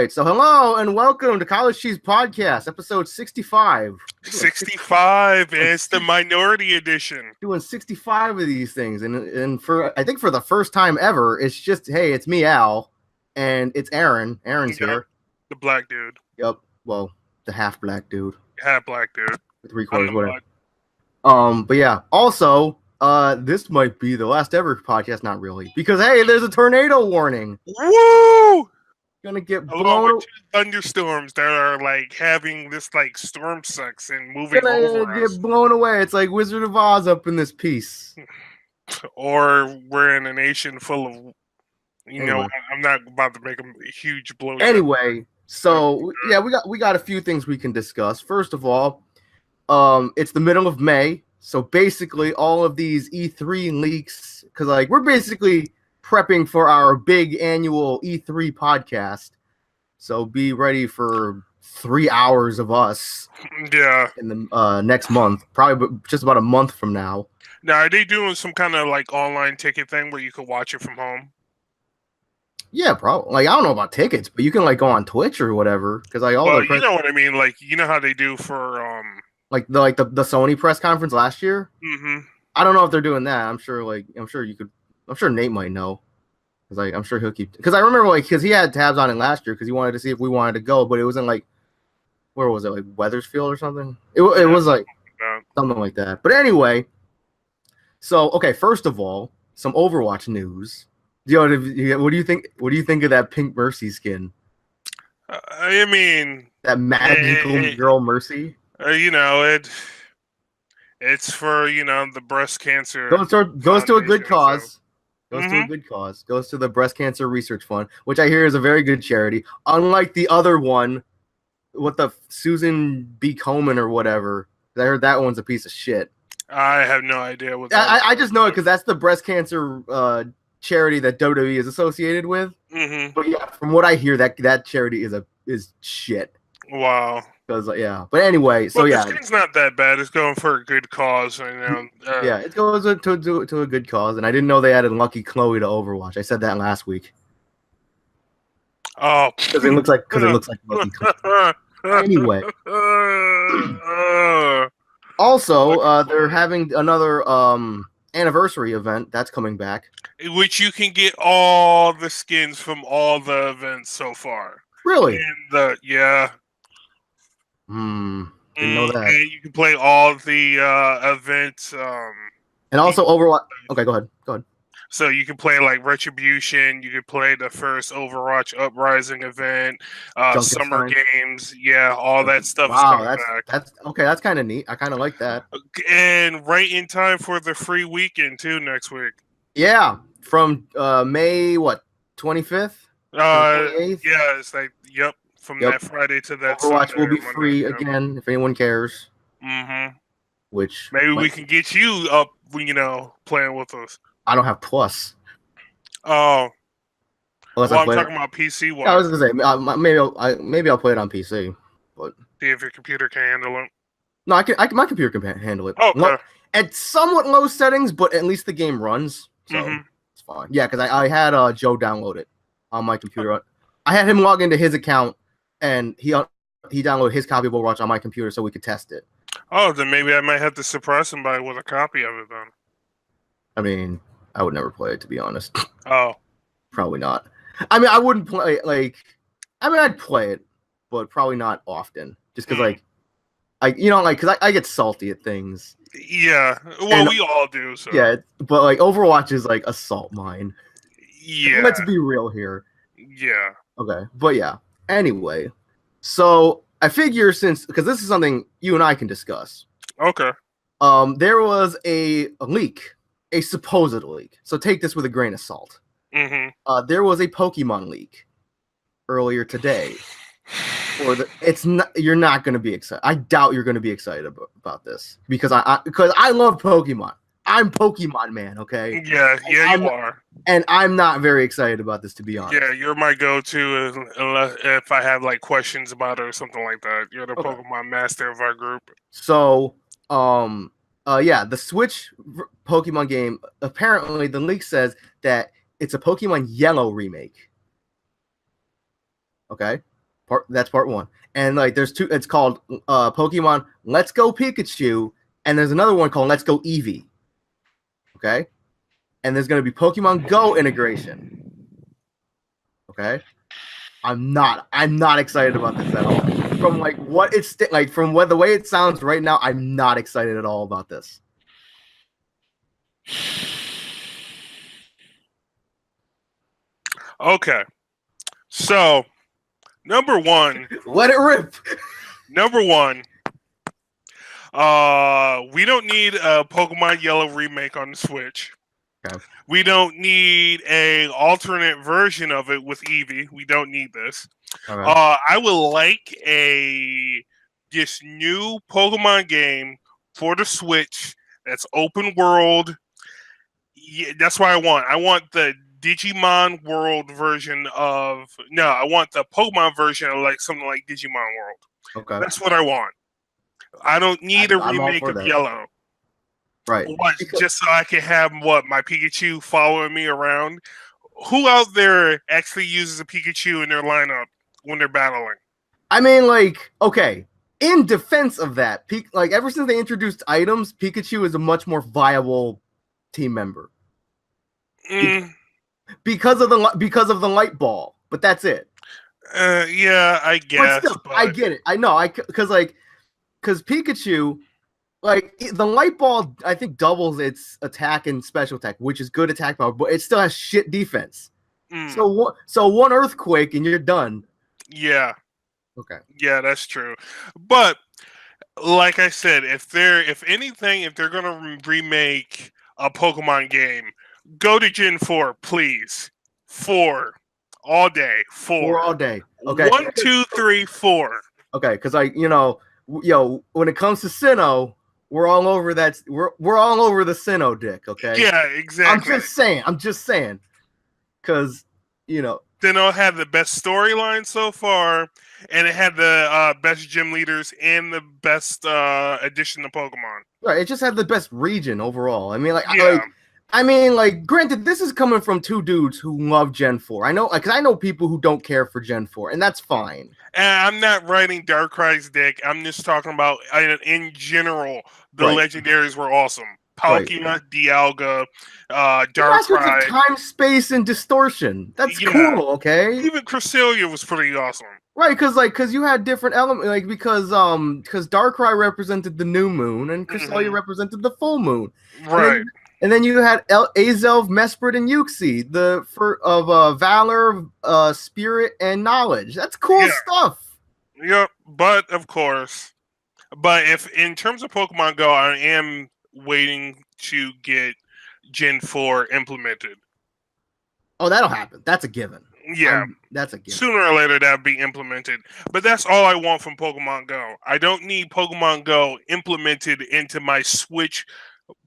right. So hello and welcome to College Cheese Podcast, episode 65. 65, and it's the minority edition. Doing 65 of these things. And for I think for the first time ever, it's just, hey, it's me, Al, and it's Aaron. Aaron's here. The black dude. Yep. Well, the half black dude. Half black dude. With 3/4, whatever. But yeah, also, this might be the last ever podcast, not really. Because hey, there's a tornado warning. Woo! Gonna get blown. Thunderstorms that are like having this like storm sucks and moving over us. Get blown away. It's like Wizard of Oz up in this piece. Or we're in a nation full of, know, I'm not about to make a huge blow. Anyway, so yeah, we got a few things we can discuss. First of all, it's the middle of May, so basically all of these E3 leaks, because like we're basically prepping for our big annual E3 podcast, so be ready for 3 hours of us. Yeah. In the next month, probably just about a month from now. Now, are they doing some kind of like online ticket thing where you could watch it from home? Yeah, probably. Like I don't know about tickets, but you can like go on Twitch or whatever. Because like all you know what I mean. Like you know how they do for like the Sony press conference last year. Mm-hmm. I don't know if they're doing that. I'm sure you could. I'm sure Nate might know, because like I'm sure he'll keep. Because I remember like because he had tabs on it last year because he wanted to see if we wanted to go, but it wasn't like where was it, like Weathersfield or something. It was like something like that. But anyway, so okay, first of all, some Overwatch news. What do you think? What do you think of that pink Mercy skin? I mean, that magical girl Mercy. It's for the breast cancer. Goes to a good cause. Goes to a good cause. Goes to the Breast Cancer Research Fund, which I hear is a very good charity. Unlike the other one, what the Susan B. Komen or whatever. I heard that one's a piece of shit. I have no idea what. I just know it because that's the breast cancer charity that WWE is associated with. Mm-hmm. But yeah, from what I hear, that charity is shit. Wow. Because yeah, but anyway, so yeah, it's not that bad. It's going for a good cause, yeah, it goes to a good cause, and I didn't know they added Lucky Chloe to Overwatch. I said that last week. Oh, because it looks like Lucky Chloe. Anyway, also they're having another anniversary event that's coming back, which you can get all the skins from all the events so far. Really? Yeah. Didn't know that. And you can play all the events. And also Overwatch. Okay, go ahead. So you can play like Retribution. You can play the first Overwatch Uprising event, Summer Games. Yeah, all that stuff is coming back. That's okay. That's kind of neat. I kind of like that. And right in time for the free weekend too next week. Yeah, from May 25th. 28th? Yeah, it's like from that Friday to that Overwatch Sunday will be free again if anyone cares. Mm-hmm. Which maybe we can get you up, playing with us. I don't have Plus. Oh. I'm talking about PC one. I was gonna say maybe I'll play it on PC, but see if your computer can handle it. No, my computer can handle it. Okay. At somewhat low settings, but at least the game runs, so it's fine. Yeah, because I had Joe download it on my computer. I had him log into his account, and he downloaded his copy of Overwatch on my computer so we could test it. Oh, then maybe I might have to surprise somebody with a copy of it then. I mean, I would never play it, to be honest. Oh. Probably not. I mean, I wouldn't play I'd play it, but probably not often. Just because, because I get salty at things. Yeah. Well, we all do. So. Yeah, but Overwatch is a salt mine. Yeah. Let's be real here. Yeah. Okay, but yeah. Anyway, so I figure because this is something you and I can discuss. Okay. There was a leak, a supposed leak. So take this with a grain of salt. Mm-hmm. There was a Pokemon leak earlier today. You're not going to be excited. I doubt you're going to be excited about this because I love Pokemon. I'm Pokemon man, okay? Yeah, you are. And I'm not very excited about this, to be honest. Yeah, you're my go-to if I have questions about it or something like that. You're the Pokemon master of our group. So, the Switch Pokemon game, apparently the leak says that it's a Pokemon Yellow remake. Okay? That's part one. And like there's two. It's called Pokemon Let's Go Pikachu, and there's another one called Let's Go Eevee. Okay, and there's gonna be Pokemon Go integration. Okay, I'm not excited about this at all. From like what it's like from what the way it sounds right now, I'm not excited at all about this. Okay, so number one, let it rip. Number one, we don't need a Pokemon Yellow remake on the Switch. Okay. We don't need a alternate version of it with Eevee. We don't need this. Right. I would like this new Pokemon game for the Switch that's open world. Yeah, that's what I want. I want the Digimon World version of I want the Pokemon version of like something like Digimon World. Okay. That's what I want. I don't need a remake of Yellow. Right. What, just so I can have my Pikachu following me around? Who out there actually uses a Pikachu in their lineup when they're battling? I mean, like, okay, in defense of that, like ever since they introduced items, Pikachu is a much more viable team member. Because of the light ball, but that's it. Yeah, I guess. But still, I get it. I know. Because Pikachu, like the light ball, I think doubles its attack and special attack, which is good attack power, but it still has shit defense. So one earthquake and you're done. Yeah. Okay. Yeah, that's true. But like I said, if they're gonna remake a Pokemon game, go to Gen 4, please. 4 all day. 4 all day. Okay. 1, 2, 3, 4. Okay, because when it comes to Sinnoh, we're all over that. We're all over the Sinnoh dick. Okay. Yeah, exactly. I'm just saying. Because Sinnoh had the best storyline so far, and it had the best gym leaders and the best addition to Pokemon. Right. It just had the best region overall. I mean, granted, this is coming from two dudes who love Gen 4. I know, because I know people who don't care for Gen 4, and that's fine. And I'm not writing Darkrai's dick. I'm just talking about, in general, the legendaries were awesome. Palkia, Dialga, Darkrai. Time, space, and distortion. That's cool, okay? Even Cresselia was pretty awesome. Right, because you had different elements, because Darkrai represented the new moon, and Cresselia represented the full moon. Right. And then you had Azelf, Mesprit, and Uxie, of Valor, Spirit, and Knowledge. That's cool stuff. Yep, but of course. But if in terms of Pokemon Go, I am waiting to get Gen 4 implemented. Oh, that'll happen. That's a given. Yeah. That's a given. Sooner or later, that'll be implemented. But that's all I want from Pokemon Go. I don't need Pokemon Go implemented into my Switch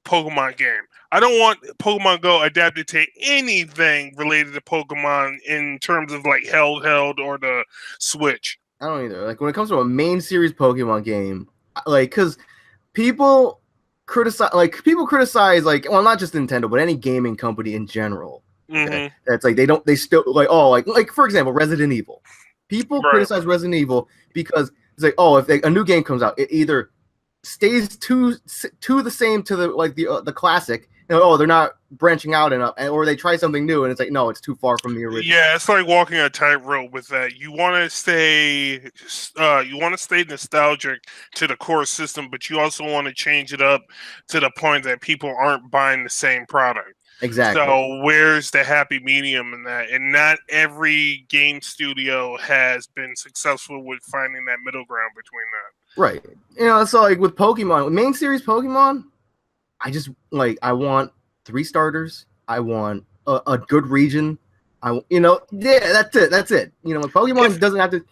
Pokemon game. I don't want Pokemon Go adapted to anything related to Pokemon in terms of like Held or the Switch. I don't either. Like when it comes to a main series Pokemon game, like because people criticize, well, not just Nintendo, but any gaming company in general. Okay? That's like they still like for example, Resident Evil. People criticize Resident Evil because it's like, oh, if a new game comes out, it either stays to the same to the classic. They're not branching out enough, or they try something new, and it's like, no, it's too far from the original. Yeah, it's like walking a tightrope with that. You want to stay nostalgic to the core system, but you also want to change it up to the point that people aren't buying the same product. Exactly. So where's the happy medium in that? And not every game studio has been successful with finding that middle ground between that. Right. So like with Pokemon, main series Pokemon, I want 3 starters. I want a good region. That's it. Pokemon doesn't have to.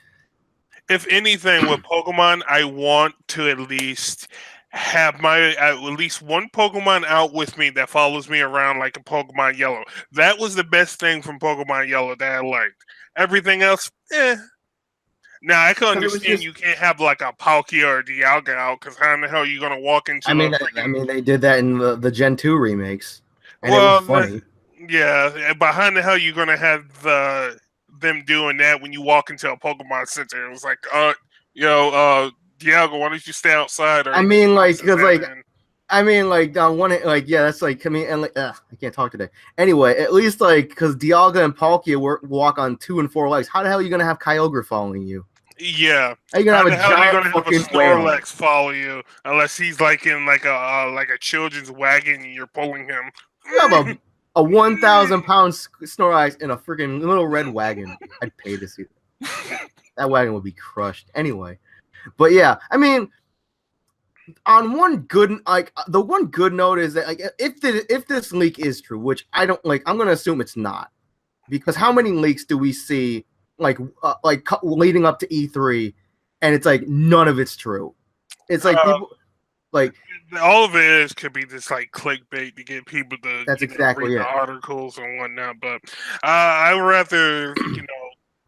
If anything, with Pokemon, I want to at least have at least one Pokemon out with me that follows me around like a Pokemon Yellow. That was the best thing from Pokemon Yellow that I liked. Everything else, Now I can understand you can't have like a Palkia or Dialga out because how in the hell are you gonna walk into? They did that in the Gen 2 remakes. And it was funny. Yeah, but how in the hell are you gonna have them doing that when you walk into a Pokemon Center. It was like, Dialga, why don't you stay outside? I mean, like, because like. I mean, like, on one hand, like, yeah, that's like, I mean, and like, I can't talk today. Anyway, at least, like, because Dialga and Palkia walk on 2 and 4 legs, how the hell are you going to have Kyogre following you? Yeah. How are you going to have a giant have a fucking whale? Snorlax follow you unless he's, like, in, like a children's wagon and you're pulling him? You have a 1,000-pound Snorlax in a freaking little red wagon. I'd pay to see that. That wagon would be crushed. Anyway. But, yeah, I mean... On one good, like the one good note is that like if this leak is true, which I don't like, I'm gonna assume it's not, because how many leaks do we see like leading up to E3, and it's like none of it's true. It's like people like all of it could be just like clickbait to get people to that's exactly read the articles and whatnot. But I would rather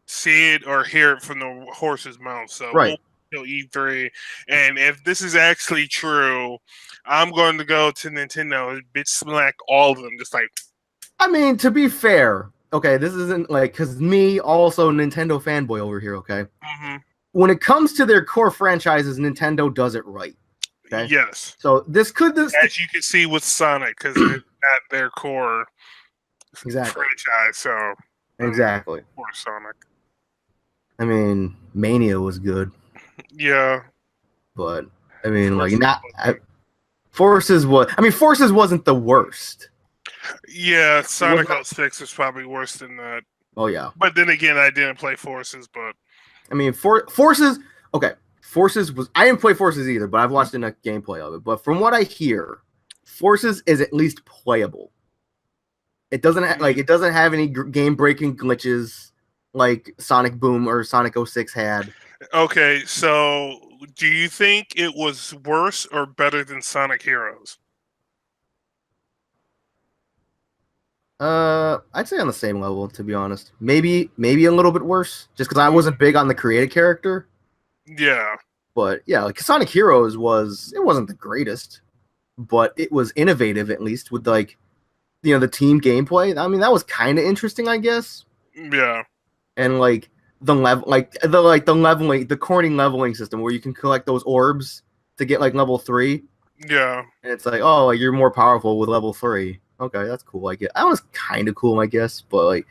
see it or hear it from the horse's mouth. So right. Till E3, and if this is actually true, I'm going to go to Nintendo and bitch smack all of them. Just like, I mean, to be fair, okay, this isn't like because me also Nintendo fanboy over here. Okay, when it comes to their core franchises, Nintendo does it right. Okay? Yes. So as you can see with Sonic, because it's not their core franchise. So exactly. For Sonic. I mean, Mania was good. Yeah, but I mean, Forces wasn't the worst. Yeah, Sonic 06 is probably worse than that. Oh yeah, but then again, I didn't play Forces, but I mean, Forces. Okay, Forces was. I didn't play Forces either, but I've watched enough gameplay of it. But from what I hear, Forces is at least playable. It doesn't it doesn't have any game-breaking glitches like Sonic Boom or Sonic 06 had. Okay, so do you think it was worse or better than Sonic Heroes? I'd say on the same level, to be honest. Maybe a little bit worse, just because I wasn't big on the created character. Yeah. But yeah, like Sonic Heroes wasn't the greatest, but it was innovative at least with the team gameplay. I mean, that was kind of interesting, I guess. Yeah. And like the leveling, the corning leveling system where you can collect those orbs to get like level 3. Yeah. And it's like, oh, like, you're more powerful with level 3. Okay, that's cool. I guess that was kind of cool, I guess. But like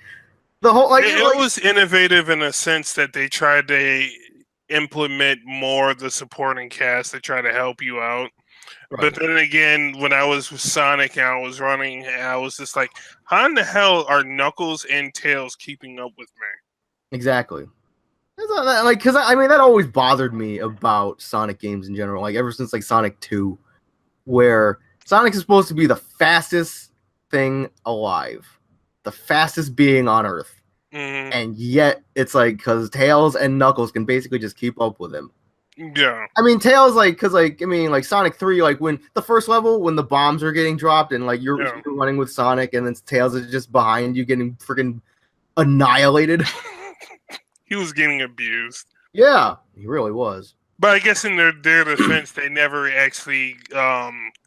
the whole it was innovative in a sense that they tried to implement more of the supporting cast to try to help you out. Right. But then again, when I was with Sonic and I was running, I was just like, how in the hell are Knuckles and Tails keeping up with me? Exactly. Like, because I mean, that always bothered me about Sonic games in general. Like, ever since like Sonic 2, where Sonic is supposed to be the fastest thing alive, the fastest being on Earth, and yet it's like because Tails and Knuckles can basically just keep up with him. Yeah. I mean, Tails like Sonic 3, like when the first level when the bombs are getting dropped and like you're running with Sonic and then Tails is just behind you getting freaking annihilated. He was getting abused. Yeah, he really was. But I guess in their defense, they never actually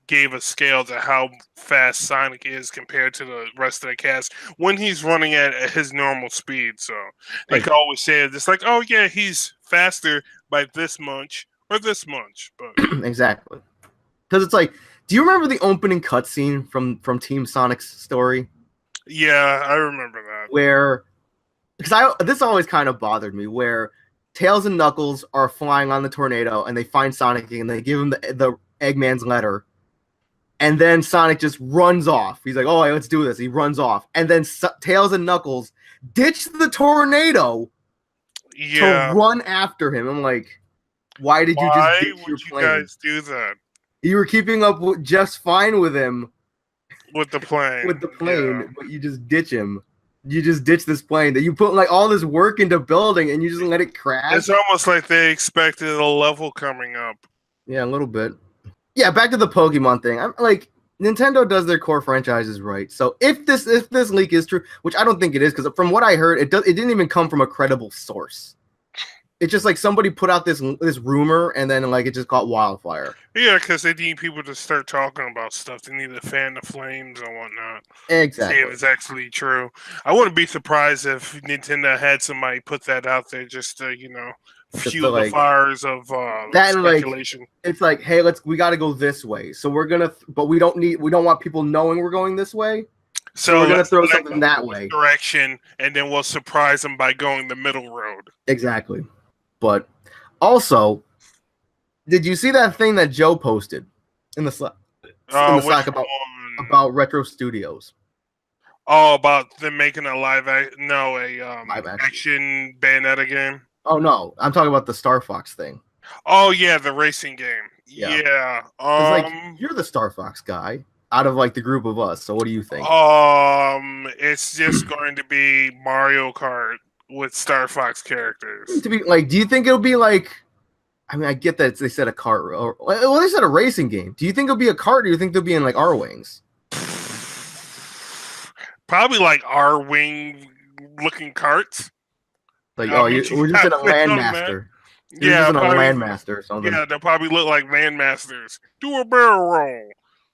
gave a scale to how fast Sonic is compared to the rest of the cast when he's running at his normal speed. So they could always say it's like, oh yeah, he's faster by this much or this much. But exactly, because it's like, do you remember the opening cutscene from Team Sonic's story? Yeah, I remember that. Where, because this always kind of bothered me, where Tails and Knuckles are flying on the tornado and they find Sonic and they give him the Eggman's letter. And then Sonic just runs off. He's like, oh, let's do this. He runs off. And then Tails and Knuckles ditch the tornado to run after him. I'm like, why did you just ditch your plane? Why would you guys do that? You were keeping up just fine with him. With the plane. But you just ditch him. You just ditch this plane that you put like all this work into building and you just let it crash. It's almost like they expected a level coming up. Yeah, a little bit. Yeah, back to the Pokemon thing. I'm like, Nintendo does their core franchises right. So if this leak is true, which I don't think it is, because from what I heard, it didn't even come from a credible source. it's just like somebody put out this rumor, and then like it just caught wildfire. Yeah, because they need people to start talking about stuff. They need to fan the flames and whatnot. Exactly. See if it's actually true. I wouldn't be surprised if Nintendo had somebody put that out there just to, fuel the fires of that speculation. It's like, hey, we got to go this way. So we're gonna, but we don't want people knowing we're going this way. So we're gonna throw something that way direction, and then we'll surprise them by going the middle road. Exactly. But also, did you see that thing that Joe posted in the Slack? About Retro Studios. Oh, about them making a live action Bayonetta game. Oh no, I'm talking about the Star Fox thing. Oh yeah, the racing game. Yeah. You're the Star Fox guy out of like the group of us. So what do you think? It's just going to be Mario Kart with Star Fox characters. To be like, do you think it'll be like? I mean, I get that they said a kart. Well, they said a racing game. Do you think it'll be a kart, or do you think they'll be in like R-Wings? Probably like R-Wing looking karts. Like, we're just in a Landmaster. You're just in a Landmaster or something. Yeah, they'll probably look like Landmasters. Do a barrel roll.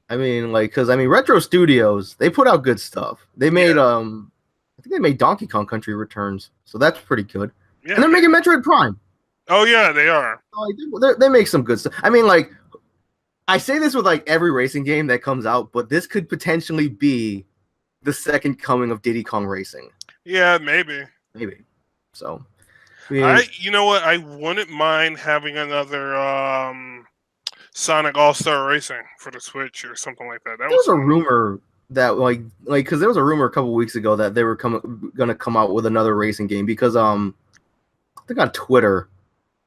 I mean, because Retro Studios, they put out good stuff. They made I think they made Donkey Kong Country Returns, so that's pretty good. Yeah. And they're making Metroid Prime. Oh yeah, they are. Like, they make some good stuff. I mean, like, I say this with like every racing game that comes out, but this could potentially be the second coming of Diddy Kong Racing. Yeah, maybe. So, you know what? I wouldn't mind having another Sonic All-Star Racing for the Switch or something like that. There was a rumor that because there was a rumor a couple weeks ago that they were going to come out with another racing game because I think on Twitter,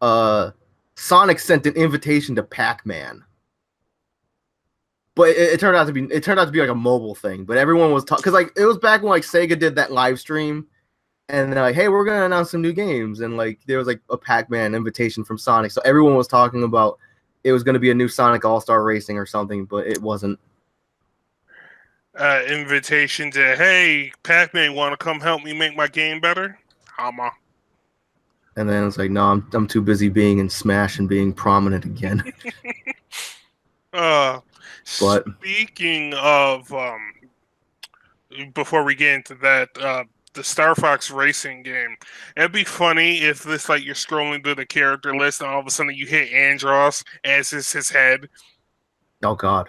Sonic sent an invitation to Pac-Man. But it turned out to be like a mobile thing. But everyone was talking because like it was back when like Sega did that live stream, and they're like, "Hey, we're gonna announce some new games," and like there was like a Pac-Man invitation from Sonic, so everyone was talking about it was gonna be a new Sonic All-Star Racing or something, but it wasn't. Invitation to hey, Pac-Man, want to come help me make my game better? Hama. And then it's like, no, I'm too busy being in Smash and being prominent again. But speaking of, before we get into that, the Star Fox Racing game, it'd be funny if this like you're scrolling through the character list and all of a sudden you hit Andross as his head. Oh God!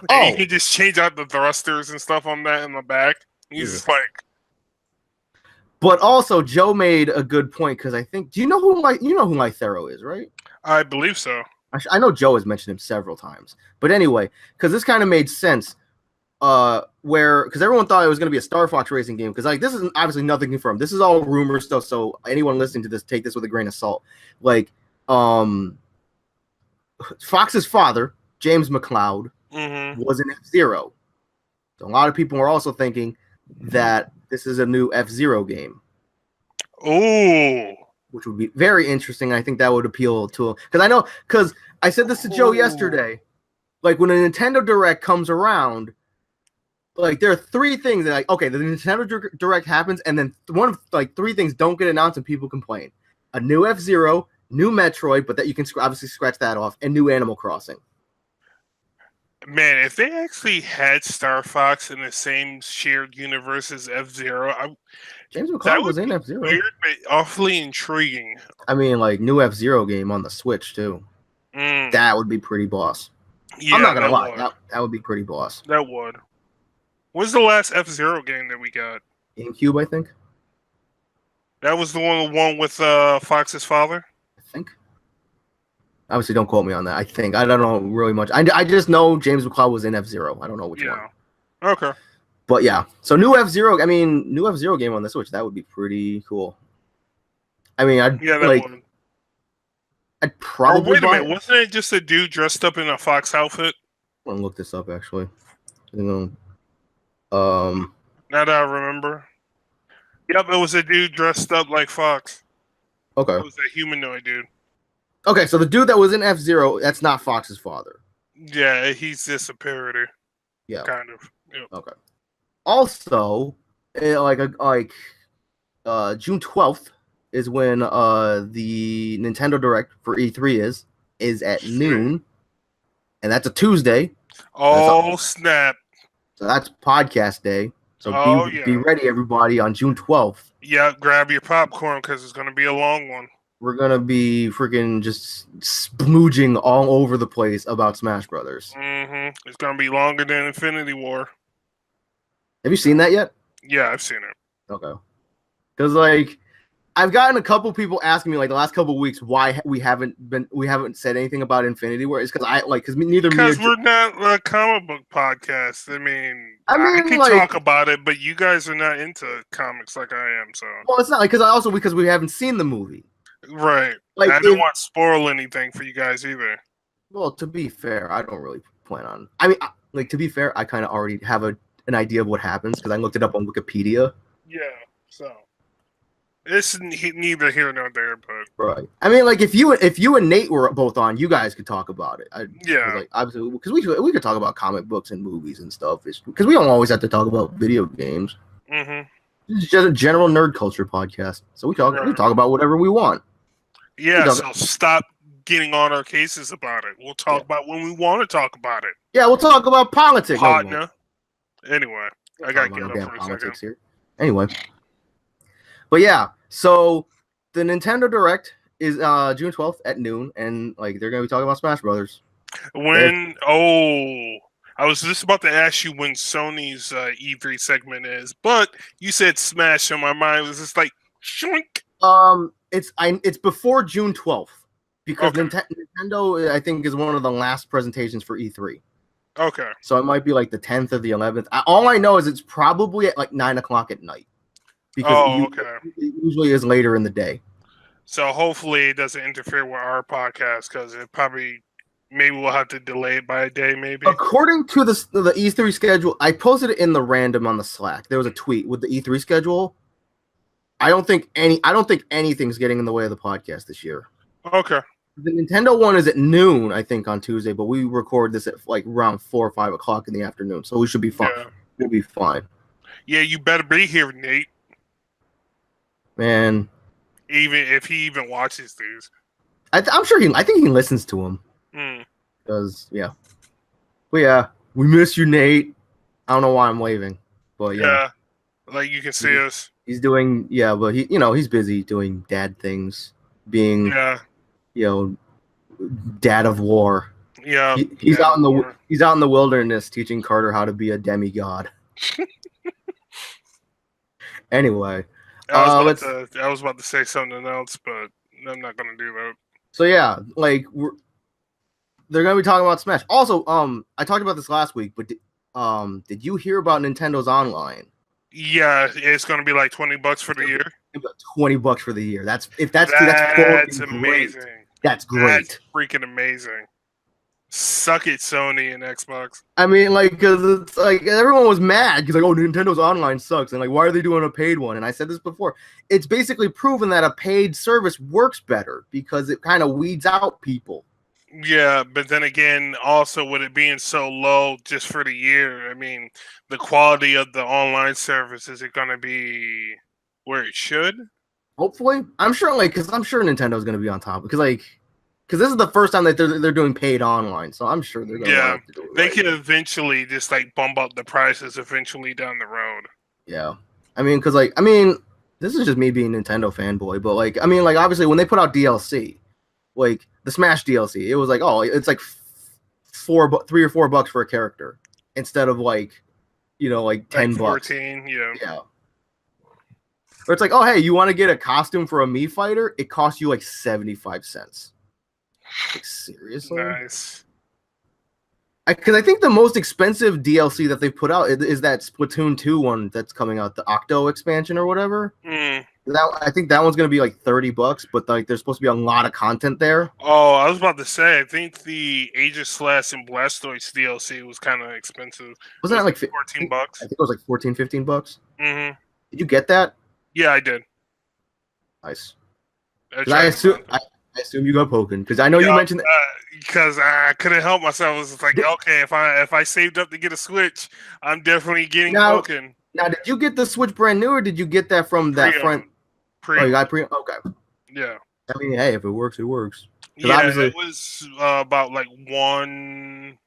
And he just change out the thrusters and stuff on that in the back. He's just like. But also, Joe made a good point because I think. Do you know who Lythero is, right? I believe so. I know Joe has mentioned him several times, but anyway, because this kind of made sense, because everyone thought it was going to be a Star Fox Racing game, because like this is obviously nothing confirmed. This is all rumor stuff, so anyone listening to this, take this with a grain of salt. Like, Fox's father, James McCloud, was in F-Zero, so a lot of people were also thinking that this is a new F-Zero game. Ooh. Which would be very interesting. I think that would appeal to because I said this to Joe yesterday. Like when a Nintendo Direct comes around, like there are three things that the Nintendo Direct happens, and then one of like three things don't get announced and people complain: a new F-Zero, new Metroid, but that you can obviously scratch that off, and new Animal Crossing. Man, if they actually had Star Fox in the same shared universe as F-Zero, James McCloud was in F-Zero. Weird, but awfully intriguing. I mean, like new F-Zero game on the Switch too. That would be pretty boss. Yeah, I'm not gonna lie, that would be pretty boss. That would. What's the last F-Zero game that we got? GameCube, I think. That was the one with Fox's father. I think. Obviously, don't quote me on that. I think I don't know really much. I just know James McCloud was in F-Zero. I don't know which one. Okay. But yeah, so new F-Zero game on the Switch, that would be pretty cool. I mean, I'd probably. Wait a minute, wasn't it just a dude dressed up in a Fox outfit? I'm gonna look this up actually. Now that I remember. Yep, it was a dude dressed up like Fox. Okay. It was a humanoid dude. Okay, so the dude that was in F-Zero, that's not Fox's father. Yeah, he's just a parody. Yeah. Kind of. Yep. Okay. Also, June 12th, is when the Nintendo Direct for E3 is at noon, and that's a Tuesday. Oh snap! So that's podcast day. So be ready, everybody, on June 12th. Yeah, grab your popcorn because it's gonna be a long one. We're gonna be freaking just smooging all over the place about Smash Brothers. It's gonna be longer than Infinity War. Have you seen that yet? Yeah, I've seen it. Okay. Because like, I've gotten a couple people asking me like the last couple weeks why we haven't said anything about Infinity War. It's because we're not a comic book podcast. I mean I can talk about it, but you guys are not into comics like I am. So it's not like because we haven't seen the movie. Right. Like I don't want to spoil anything for you guys either. Well, to be fair, I don't really plan on. I mean, to be fair, I kind of already have an idea of what happens because I looked it up on Wikipedia. Yeah. So. It's neither here nor there, but right. I mean, like if you and Nate were both on, you guys could talk about it. Like obviously, because we could talk about comic books and movies and stuff. Because we don't always have to talk about video games. It's just a general nerd culture podcast, so we talk about whatever we want. Yeah. So stop getting on our cases about it. We'll talk about when we want to talk about it. Yeah, we'll talk about politics. Partner. Anyway, I gotta get up for a second. Here. Anyway. But yeah, so the Nintendo Direct is June 12th at noon, and like they're gonna be talking about Smash Brothers. I was just about to ask you when Sony's E3 segment is, but you said Smash, so my mind was just like shink. It's before June 12th because Nintendo I think is one of the last presentations for E3. Okay. So it might be like the 10th or the 11th. All I know is it's probably at like 9:00 at night. Because it usually is later in the day. So hopefully it doesn't interfere with our podcast because it maybe we'll have to delay it by a day, maybe. According to the E3 schedule, I posted it in the random on the Slack. There was a tweet with the E3 schedule. I don't think anything's getting in the way of the podcast this year. Okay. The Nintendo one is at noon, I think, on Tuesday, but we record this at like around 4 or 5 o'clock in the afternoon, so we should be fine. Yeah. We'll be fine. Yeah, you better be here, Nate. Man, even if he even watches these, I'm sure I think he listens to them. Because we miss you, Nate. I don't know why I'm waving, but yeah, like you can see us. He's doing but he's busy doing dad things, being dad of war. Yeah, he's out in the wilderness teaching Carter how to be a demigod. Anyway. I was about to say something else, but I'm not going to do that. So yeah, like they're going to be talking about Smash. Also, I talked about this last week, but did you hear about Nintendo's Online? Yeah, it's going to be like $20 for the year. $20 for the year. That's amazing. Great. That's great. That's freaking amazing. Suck it, Sony and Xbox. I mean, like, because it's like everyone was mad because, like, oh, Nintendo's Online sucks, and like, why are they doing a paid one? And I said this before. It's basically proven that a paid service works better because it kind of weeds out people. Yeah, but then again, also with it being so low just for the year, I mean, the quality of the online service, is it going to be where it should? Hopefully, I'm sure Nintendo's going to be on top because this is the first time that they're doing paid online, so I'm sure they're going to do it right. They can eventually just like bump up the prices eventually down the road. Yeah, I mean, because this is just me being Nintendo fanboy, but obviously when they put out DLC, like the Smash DLC, it was like, oh, it's like $3 or $4 for a character instead of like $10. 14, yeah. Or it's like, oh, hey, you want to get a costume for a Mii fighter? It costs you like 75 cents. Like, seriously? Nice. Because I think the most expensive DLC that they put out is that Splatoon 2 one that's coming out, the Octo expansion or whatever. I think that one's going to be like $30, but like there's supposed to be a lot of content there. Oh, I was about to say, I think the Aegis and Blastoise DLC was kind of expensive. Wasn't that like $14? I think it was like $14, $15. Mm-hmm. Did you get that? Yeah, I did. Nice. I assume you got Pokken because I know you mentioned that. Because I couldn't help myself. It was like, okay, if I saved up to get a Switch, I'm definitely getting Pokken. Now, did you get the Switch brand new, or did you get that from that front? Oh, you got pre? Okay. Yeah. I mean, hey, if it works, it works. Yeah, Obviously, it was about like one.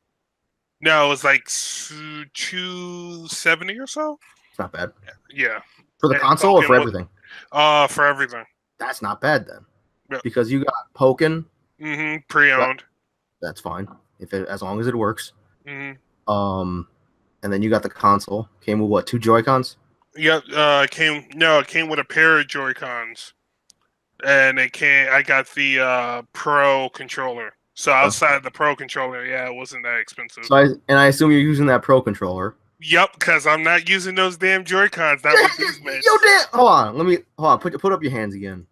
No, it was like 270 or so. it's not bad Yeah, for the and console or for everything. For everything. That's not bad then, Yeah. because you got Pokken. Pre-owned. That's fine as long as it works. Mm-hmm. And then you got the console. Came with what? 2 Joy-Cons? Yep. It came with a pair of Joy-Cons, and I got the Pro controller. So outside the Pro controller, yeah, it wasn't that expensive. So I assume you're using that Pro controller. Yep, because I'm not using those damn Joy-Cons. That was these mitts. Yo, damn! Hold on. Put up your hands again.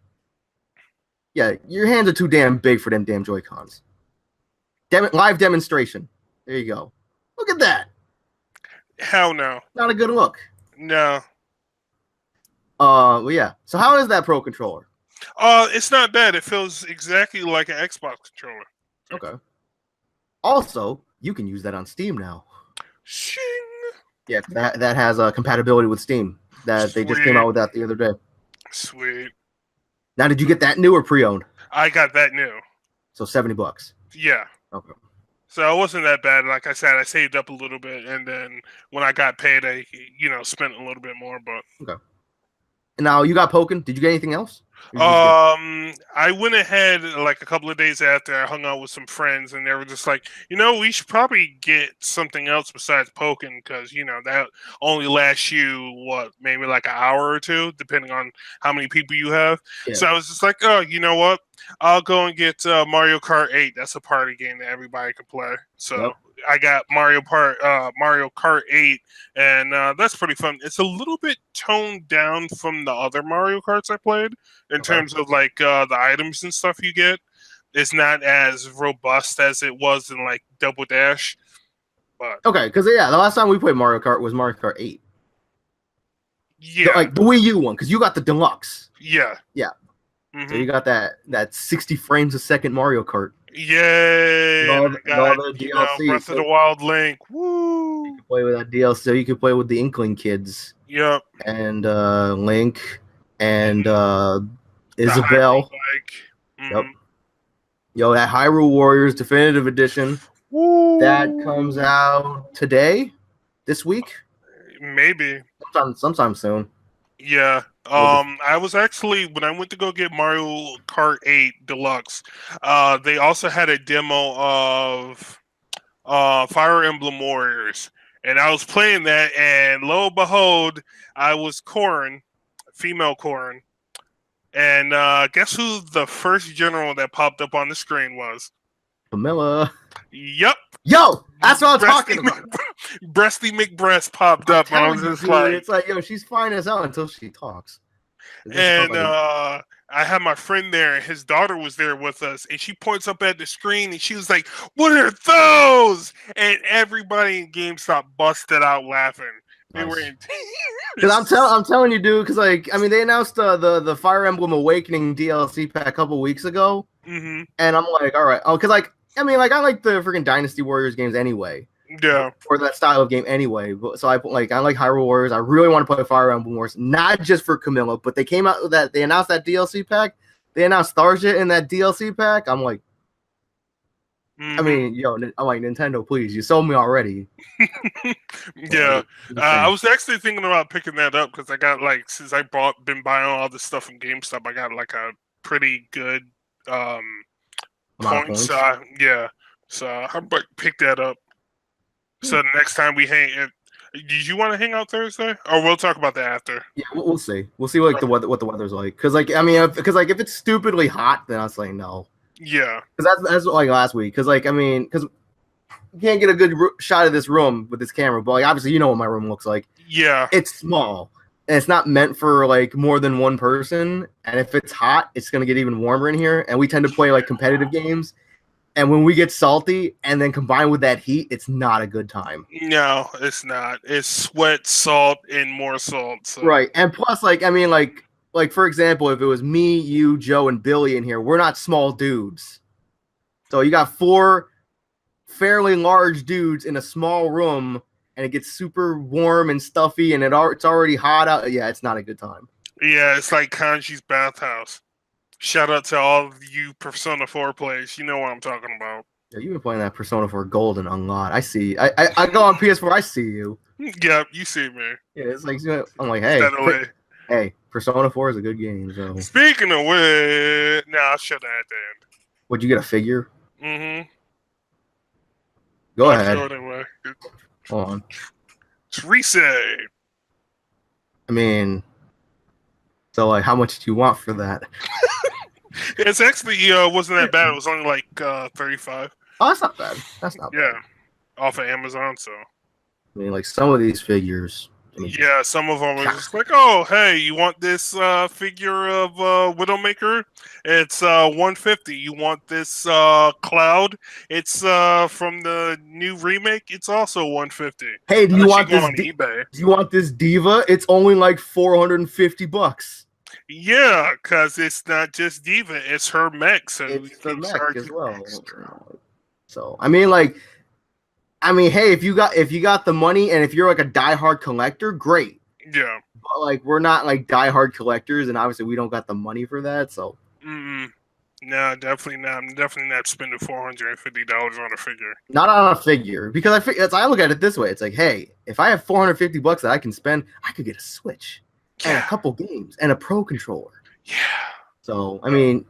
Yeah, your hands are too damn big for them damn Joy-Cons. Live demonstration. There you go. Look at that. Hell no. Not a good look. No. Well, yeah. So how is that Pro controller? It's not bad. It feels exactly like an Xbox controller. Okay. Also, you can use that on Steam now. Shing. Yeah, that has compatibility with Steam. That They just came out with that the other day. Sweet. Now, did you get that new or pre-owned? I got that new. So $70. Yeah. Okay. So it wasn't that bad. Like I said, I saved up a little bit, and then when I got paid, I spent a little bit more. But okay. And now you got Pokken. Did you get anything else? I went ahead like a couple of days after I hung out with some friends, and they were just like, we should probably get something else besides Pokken because that only lasts you maybe like an hour or two, depending on how many people you have. Yeah. So I was just like, oh, you know what? I'll go and get Mario Kart 8. That's a party game that everybody can play. So. Yep. I got Mario Kart 8, and that's pretty fun. It's a little bit toned down from the other Mario Karts I played in terms of like the items and stuff you get. It's not as robust as it was in like Double Dash. But okay, because the last time we played Mario Kart was Mario Kart 8. Yeah, the Wii U one, because you got the deluxe. Yeah. Mm-hmm. So you got that 60 frames a second Mario Kart. Yay! All the DLC, Breath of the Wild Link. Woo! You can play with that DLC. You can play with the Inkling kids. Yep. And Link and Isabelle. Mm-hmm. Yep. Yo, that Hyrule Warriors Definitive Edition. Woo! That comes out today, this week. Maybe. Sometime soon. Yeah. I was actually, when I went to go get Mario Kart 8 Deluxe, they also had a demo of Fire Emblem Warriors. And I was playing that, and lo and behold, I was Corrin, female Corrin. And guess who the first general that popped up on the screen was? Camilla. Yep. Yo, that's what I'm talking about. Breasty McBreast popped up. And I was just like, it's like, yo, she's fine as hell until she talks. And I had my friend there, and his daughter was there with us, and she points up at the screen, and she was like, "What are those?" And everybody in GameStop busted out laughing. They were in tears. Because I'm telling you, dude. Because they announced the Fire Emblem Awakening DLC pack a couple weeks ago, and I'm like, all right, because I like the freaking Dynasty Warriors games anyway. Yeah. Or that style of game anyway. So I like Hyrule Warriors. I really want to play Fire Emblem Wars, not just for Camilla, but they came out with that. They announced that DLC pack. They announced Tharja in that DLC pack. I'm like, I mean, yo, I'm like, Nintendo, please, you sold me already. Yeah. I was actually thinking about picking that up because I got since I been buying all this stuff from GameStop, I got like a pretty good points. Yeah. So I picked that up. So the next time we hang, did you want to hang out Thursday, or we'll talk about that after? Yeah, we'll see. We'll see what the weather's like. Because if it's stupidly hot, then I'll say no. Yeah. Because that's like last week. Because because you can't get a good shot of this room with this camera, but obviously you know what my room looks like. Yeah. It's small, and it's not meant for more than one person. And if it's hot, it's gonna get even warmer in here. And we tend to play competitive games. And when we get salty and then combined with that heat, it's not a good time. No, it's not. It's sweat, salt, and more salt. So. Right. And plus, for example, if it was me, you, Joe, and Billy in here, we're not small dudes. So you got 4 fairly large dudes in a small room, and it gets super warm and stuffy, and it's already hot out. Yeah, it's not a good time. Yeah, it's like Kanji's bathhouse. Shout out to all of you Persona 4 players. You know what I'm talking about. Yeah, you've been playing that Persona 4 Gold and Unlocked. I see. I go on PS4. I see you. Yep, you see me. Yeah, it's like I'm like, hey, Steadily. hey, Persona 4 is a good game. So, Speaking of which, I'll show that at the would you get a figure? end. Go I'll ahead. show it anyway. Hold on. It's resale. I mean, so like, how much do you want for that? It's actually wasn't that bad. It was only like 35. Oh, that's not bad. That's not Yeah, bad. off of Amazon. So I mean, like some of these figures. I mean, yeah, some of them were just like, oh, hey, you want this figure of Widowmaker? It's 150. You want this Cloud? It's from the new remake. It's also 150. hey, do you want go this? on eBay? Do you want this Diva? It's only like $450. Yeah, because it's not just Diva; it's her mech. So It's the can mech charge as you well. extra. So I mean, like, hey, if you got the money and if you're like a diehard collector, great. Yeah. But like, we're not like diehard collectors, and obviously we don't got the money for that. So No, definitely not. I'm definitely not spending $450 on a figure. not on a figure because I look at it this way. It's like, hey, if I have $450 that I can spend, I could get a Switch and a couple games and a Pro controller. Yeah. So I mean,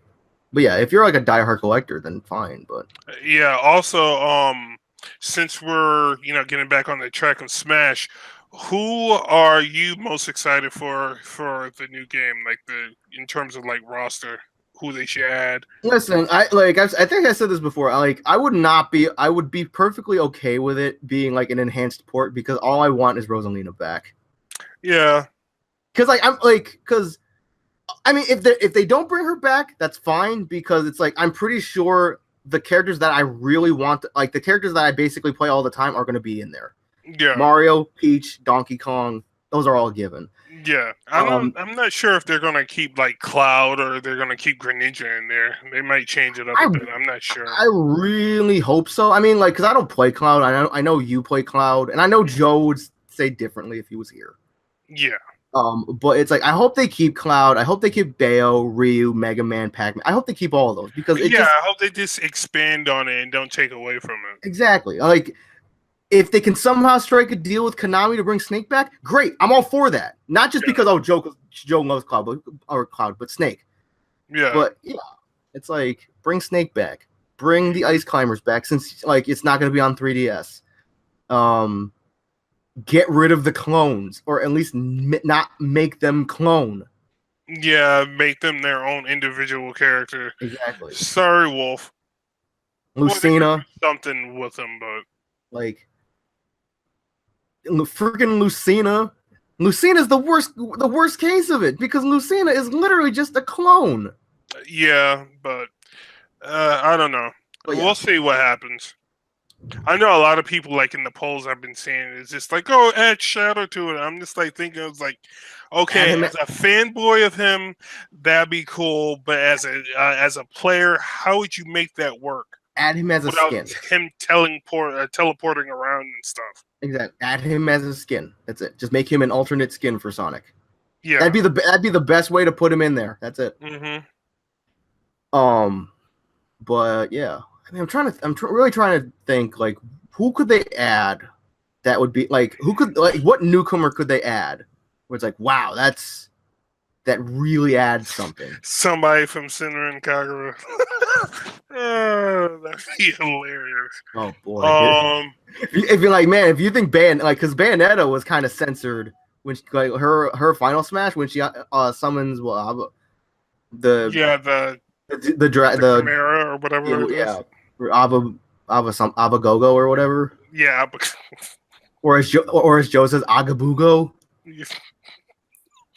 but yeah, if you're like a diehard collector, then fine. But yeah, also, since we're getting back on the track of Smash, who are you most excited for the new game? Like in terms of like roster, who they should add? listen, I think I said this before. I would be perfectly okay with it being like an enhanced port because all I want is Rosalina back. Yeah. Because I mean, if they don't bring her back, that's fine because it's like I'm pretty sure the characters that I really want, like the characters that I basically play all the time, are going to be in there. Yeah. Mario, Peach, Donkey Kong, those are all given. Yeah, I'm not sure if they're gonna keep like Cloud or they're gonna keep Greninja in there. They might change it up a bit. I'm not sure. I really hope so. I mean, like, because I don't play Cloud. I know you play Cloud, and I know Joe would say differently if he was here. Yeah. But it's like I hope they keep Cloud. I hope they keep Bayo, Ryu, Mega Man, Pac-Man. I hope they keep all of those because I hope they just expand on it and don't take away from it. Exactly. Like if they can somehow strike a deal with Konami to bring Snake back, great. I'm all for that. Not just because Joe loves Cloud, but Snake. Yeah. But yeah, it's like bring Snake back. Bring the Ice Climbers back since like it's not going to be on 3DS. Get rid of the clones, or at least not make them clone. Yeah, make them their own individual character. Exactly. Sorry, Wolf. Lucina. Something with them, but like freaking Lucina. Lucina's the worst case of it because Lucina is literally just a clone. Yeah, but I don't know. But yeah. We'll see what happens. I know a lot of people like in the polls I've been seeing it's just like, oh, add Shadow to it. I'm just like thinking, it's like, okay, as a fanboy of him, that'd be cool. But as a player, how would you make that work? Add him as a skin. Him teleporting around and stuff. Exactly. Add him as a skin. That's it. Just make him an alternate skin for Sonic. Yeah, that'd be the best way to put him in there. That's it. Mm-hmm. But yeah. I mean, I'm really trying to think like who could they add that would be like what newcomer could they add where it's like wow that really adds something. Somebody from Sinner and Kagura. That'd be hilarious. Oh boy. If you're like man, if you think because Bayonetta was kind of censored when she, like her final smash when she summons the Chimera or whatever. Yeah. Ava Gogo or whatever. Yeah. or as Joe says, Agabugo.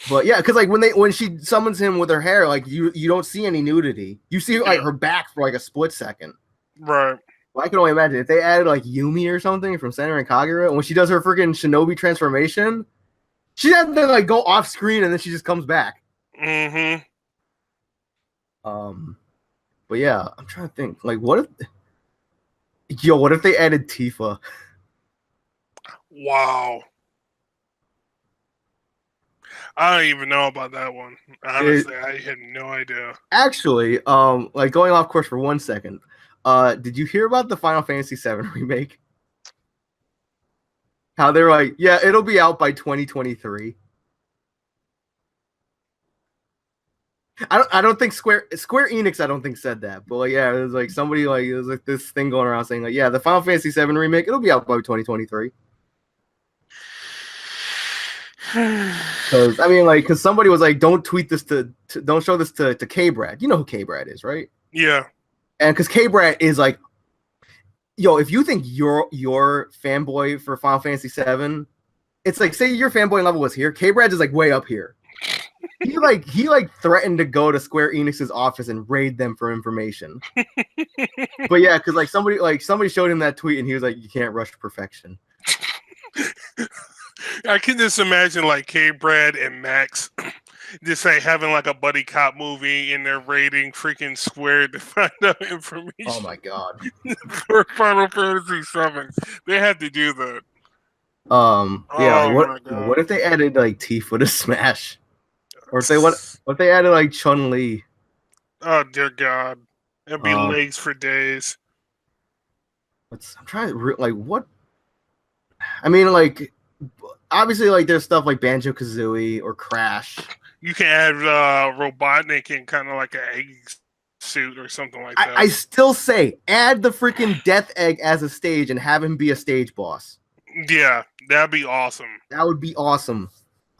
But yeah, because like when she summons him with her hair, like you don't see any nudity. You see like her back for like a split second. Right. Well, I can only imagine if they added like Yumi or something from Senran and Kagura, when she does her freaking Shinobi transformation, she has to like go off screen and then she just comes back. Mm-hmm. But yeah, I'm trying to think. Like, what if they added Tifa? Wow. I don't even know about that one. Honestly, I had no idea. Actually, like going off course for 1 second, did you hear about the Final Fantasy VII remake? How they're like, yeah, it'll be out by 2023. I don't think Square Enix I don't think said that, but like, yeah, it was like somebody like it was like this thing going around saying like, yeah, the Final Fantasy VII remake it'll be out by 2023. Because I mean, like, because somebody was like, don't tweet this don't show this to K Brad. You know who K Brad is, right? Yeah. And because K Brad is like, yo, if you think your fanboy for Final Fantasy VII, it's like say your fanboy level was here, K Brad is like way up here. He threatened to go to Square Enix's office and raid them for information. But yeah, because like somebody showed him that tweet and he was like, you can't rush perfection. I can just imagine like K Brad and Max just like having like a buddy cop movie and they're raiding freaking Square to find out information. Oh my god. For Final Fantasy VII. They had to do that. Yeah, what if they added like Tifa to Smash? Or if they what if they added like Chun-Li? Oh dear God. It'd be legs for days. I'm trying to like what I mean, like obviously like there's stuff like Banjo-Kazooie or Crash. You can add Robotnik in kind of like an egg suit or something like that. I still say add the freaking Death Egg as a stage and have him be a stage boss. Yeah, that'd be awesome. That would be awesome.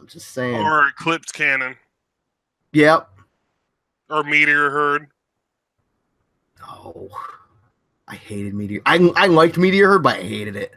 I'm just saying. Or Eclipse Cannon. Yep. Or Meteor Herd. Oh, I hated Meteor. I liked Meteor Herd, but I hated it.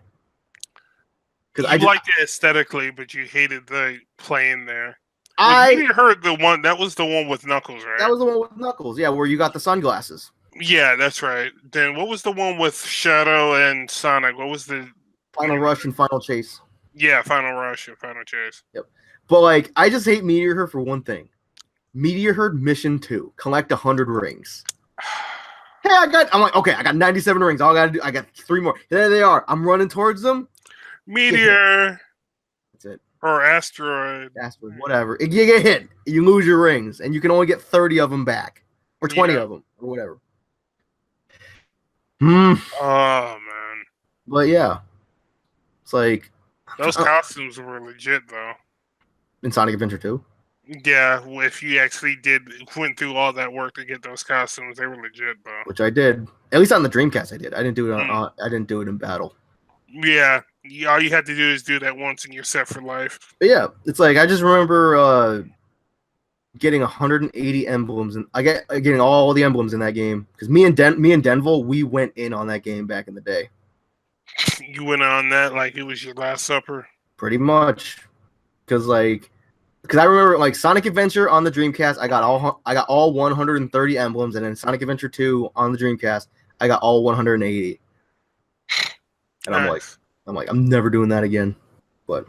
Because I liked it aesthetically, but you hated the playing there. Meteor Herd that was the one with Knuckles, right? That was the one with Knuckles, yeah, where you got the sunglasses. Yeah, that's right. Then what was the one with Shadow and Sonic? What was the Final Rush and Final Chase? Yeah, Final Rush and Final Chase. Yep. But like, I just hate Meteor Herd for one thing. Meteor Herd Mission 2. Collect 100 rings. Hey, I'm like, okay, I got 97 rings. All I gotta do, I got 3 more. There they are. I'm running towards them. Meteor. That's it. Or asteroid. Whatever. You get hit. You lose your rings, and you can only get 30 of them back. Or 20 of them. Or whatever. Oh, man. But yeah. It's like... Those costumes were legit, though. In Sonic Adventure 2? Yeah, if you actually went through all that work to get those costumes, they were legit, though. Which I did. At least on the Dreamcast, I did. I didn't do it I didn't do it in battle. Yeah, all you had to do is do that once and you're set for life. But yeah, it's like I just remember getting 180 emblems, and getting all the emblems in that game because me and Denville, we went in on that game back in the day. You went on that like it was your last supper. Pretty much, because I remember like Sonic Adventure on the Dreamcast, I got all 130 emblems, and then Sonic Adventure 2 on the Dreamcast, I got all 180. And nice. I'm like, I'm never doing that again. But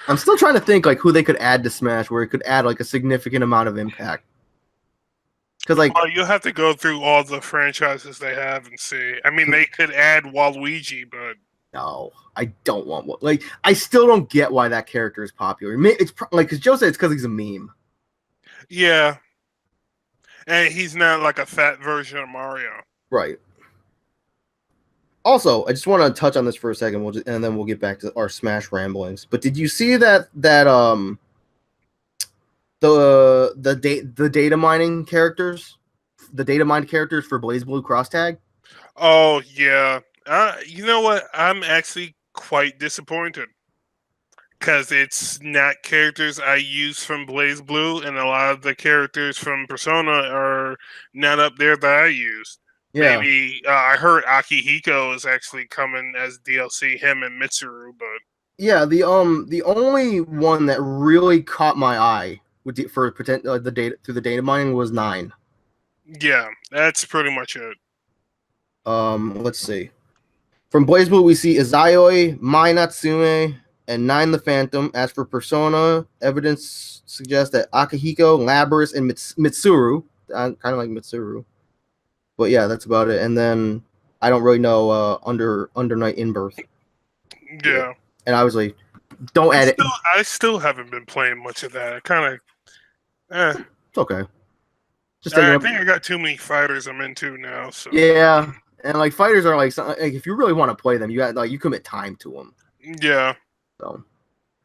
I'm still trying to think like who they could add to Smash where it could add like a significant amount of impact. Because like, you'll have to go through all the franchises they have and see. I mean, they could add Waluigi, but no, I don't want one. Like, I still don't get why that character is popular. It's like because Joe said it's because he's a meme. Yeah, and he's not like a fat version of Mario, right? Also, I just want to touch on this for a second, and then we'll get back to our Smash ramblings. But did you see that the data mining characters, the data mined characters for BlazBlue Cross Tag? Oh yeah, you know what? I'm actually quite disappointed because it's not characters I use from BlazBlue, and a lot of the characters from Persona are not up there that I used. Yeah. Maybe I heard Akihiko is actually coming as DLC, him and Mitsuru, but yeah, the only one that really caught my eye for the data through the data mining was 9. Yeah, that's pretty much it. Let's see. From BlazBlue, we see Izayoi, Mai Natsume, and 9 the Phantom. As for Persona, evidence suggests that Akihiko, Labras, and Mitsuru, kind of like Mitsuru. But yeah, that's about it. And then I don't really know Under Night in Birth. Yeah. And I was like, don't add it. I still haven't been playing much of that. I kind of, It's okay. Just I think I got too many fighters I'm into now. So yeah, and like fighters are like, like if you really want to play them, you got like you commit time to them. yeah. So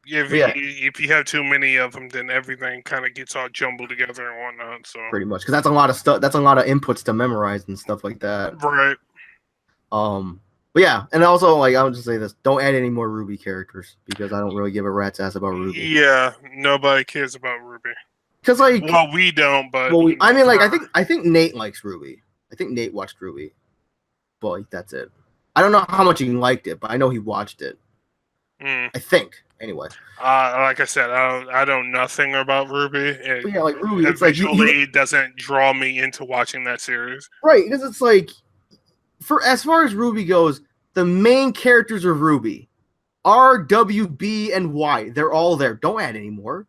if you have too many of them, then everything kind of gets all jumbled together and whatnot. So pretty much, because that's a lot of stuff. That's a lot of inputs to memorize and stuff like that. right. But yeah, and also like I would just say this: don't add any more Ruby characters because I don't really give a rat's ass about Ruby. Yeah, nobody cares about Ruby. Because like, well, we don't, but I mean, like I think Nate likes Ruby. I think Nate watched Ruby, but like, that's it. I don't know how much he liked it, but I know he watched it. I think anyway. Like I said, I don't nothing about Ruby. Yeah, like Ruby, it's visually it doesn't draw me into watching that series. Right, because it's like, for as far as Ruby goes, the main characters of Ruby, R, W, B, and Y, they're all there. Don't add any more.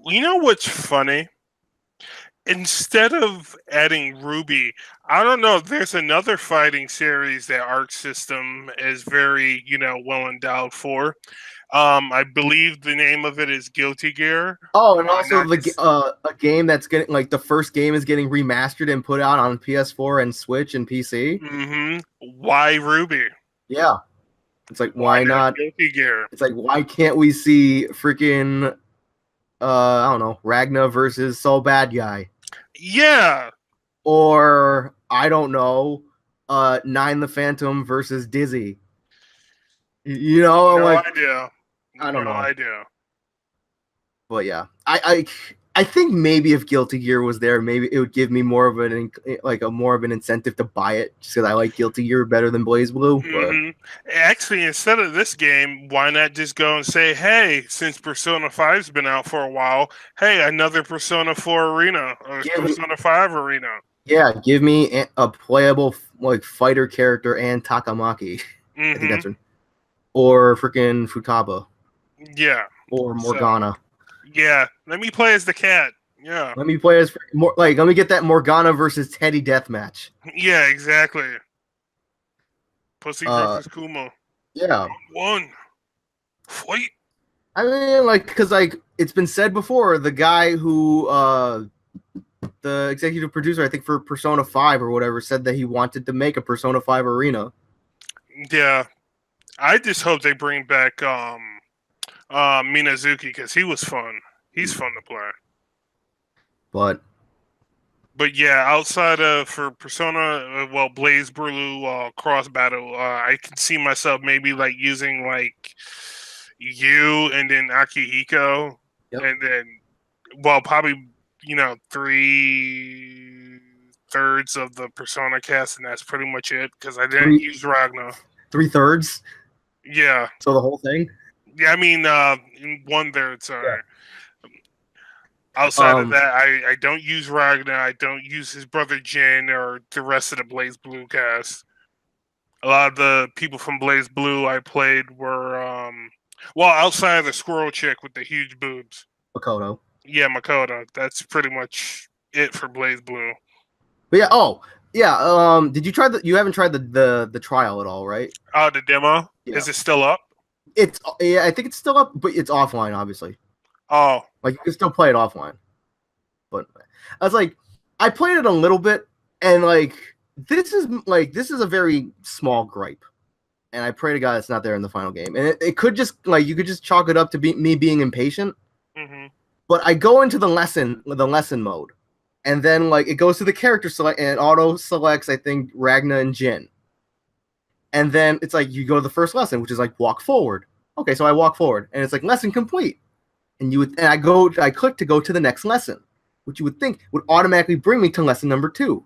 You know what's funny? Instead of adding Ruby, I don't know. There's another fighting series that Arc System is very, well endowed for. I believe the name of it is Guilty Gear. Oh, and also a game that's getting like the first game is getting remastered and put out on PS4 and Switch and PC. Mm-hmm. Why Ruby? Yeah, it's like why not Guilty Gear? It's like why can't we see freaking I don't know, Ragna versus Soul Bad Guy? Yeah. Or I don't know, Nine the Phantom versus Dizzy. You know, no like idea. I don't know. Idea. But yeah, I think maybe if Guilty Gear was there, maybe it would give me more of an incentive to buy it, just because I like Guilty Gear better than BlazBlue. Mm-hmm. Actually, instead of this game, why not just go and say, hey, since Persona 5's been out for a while, hey, another Persona 4 arena or Persona 5 arena. Yeah, give me a playable like fighter character and Takamaki. I think that's her. Or freaking Futaba. Yeah. Or Morgana. Yeah, let me play as the cat. Yeah. Let me play as let me get that Morgana versus Teddy death match. Yeah, exactly. Pussy versus Kuma. Yeah. One. Fight. I mean, like, because like it's been said before, the guy who the executive producer, I think for Persona 5 or whatever, said that he wanted to make a Persona 5 arena. Yeah. I just hope they bring back Minazuki, because he was fun. He's fun to play. But yeah, outside of for Persona, BlazBlue cross battle, I can see myself maybe like using like you and then Akihiko, and then probably 3/3 of the Persona cast, and that's pretty much it because I didn't use Ragna. 3/3. Yeah. So the whole thing. Yeah, I mean, 1/3. Sorry. Yeah. Outside of that, I don't use Ragnar. I don't use his brother Jin or the rest of the BlazBlue cast. A lot of the people from BlazBlue I played were, outside of the squirrel chick with the huge boobs. Makoto. Yeah, Makoto. That's pretty much it for BlazBlue. But yeah, did you try you haven't tried the trial at all, right? The demo? Yeah. Is it still up? I think it's still up, but it's offline, obviously. Oh. Like, you can still play it offline. But I was like, I played it a little bit, and like, this is a very small gripe. And I pray to God it's not there in the final game. And it could just, like, you could just chalk it up to me being impatient. Mm-hmm. But I go into the lesson mode. And then, like, it goes to the character select, and it auto-selects, I think, Ragna and Jin. And then it's like, you go to the first lesson, which is like, walk forward. Okay, so I walk forward, and it's like, lesson complete. And I click to go to the next lesson, which you would think would automatically bring me to lesson number 2.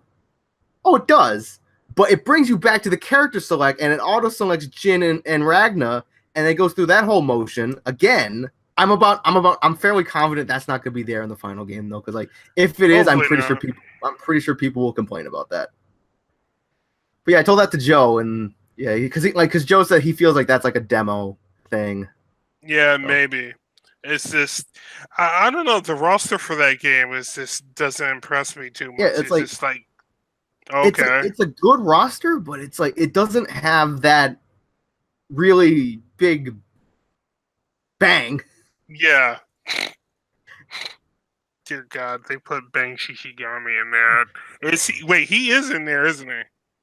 Oh, it does. But it brings you back to the character select, and it auto-selects Jin and Ragna, and it goes through that whole motion again. I'm fairly confident that's not going to be there in the final game, though, because like if it is, I'm pretty sure people will complain about that. But yeah, I told that to Joe, and yeah, because Joe said he feels like that's like a demo thing. Yeah, so. Maybe. It's just I don't know. The roster for that game doesn't impress me too much. Yeah, it's just like okay, it's a good roster, but it's like it doesn't have that really big Bang. Yeah. Dear God, they put Bang Shishigami in there. Wait, he is in there, isn't he?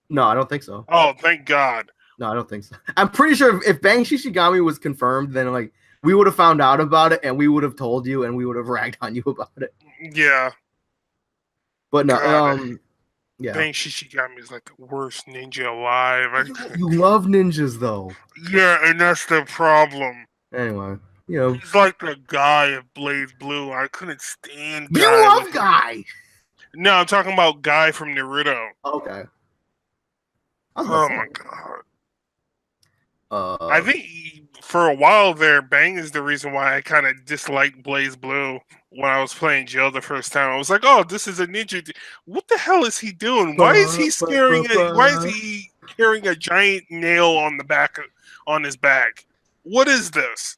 No, I don't think so. Oh, thank God. No, I don't think so. I'm pretty sure if Bang Shishigami was confirmed, then like we would have found out about it and we would have told you and we would have ragged on you about it. Yeah. But no, God, yeah. Bang Shishigami is like the worst ninja alive. You love ninjas though. Yeah, and that's the problem. Anyway, you know. He's like the guy of Blaze Blue. I couldn't stand Guy. You love Guy! No, I'm talking about Guy from Naruto. Okay. Oh my God. I think for a while there, Bang is the reason why I kind of disliked Blaze Blue when I was playing Jill the first time. I was like, "Oh, this is a ninja. What the hell is he doing? Why is he why is he carrying a giant nail on the back on his back? What is this?"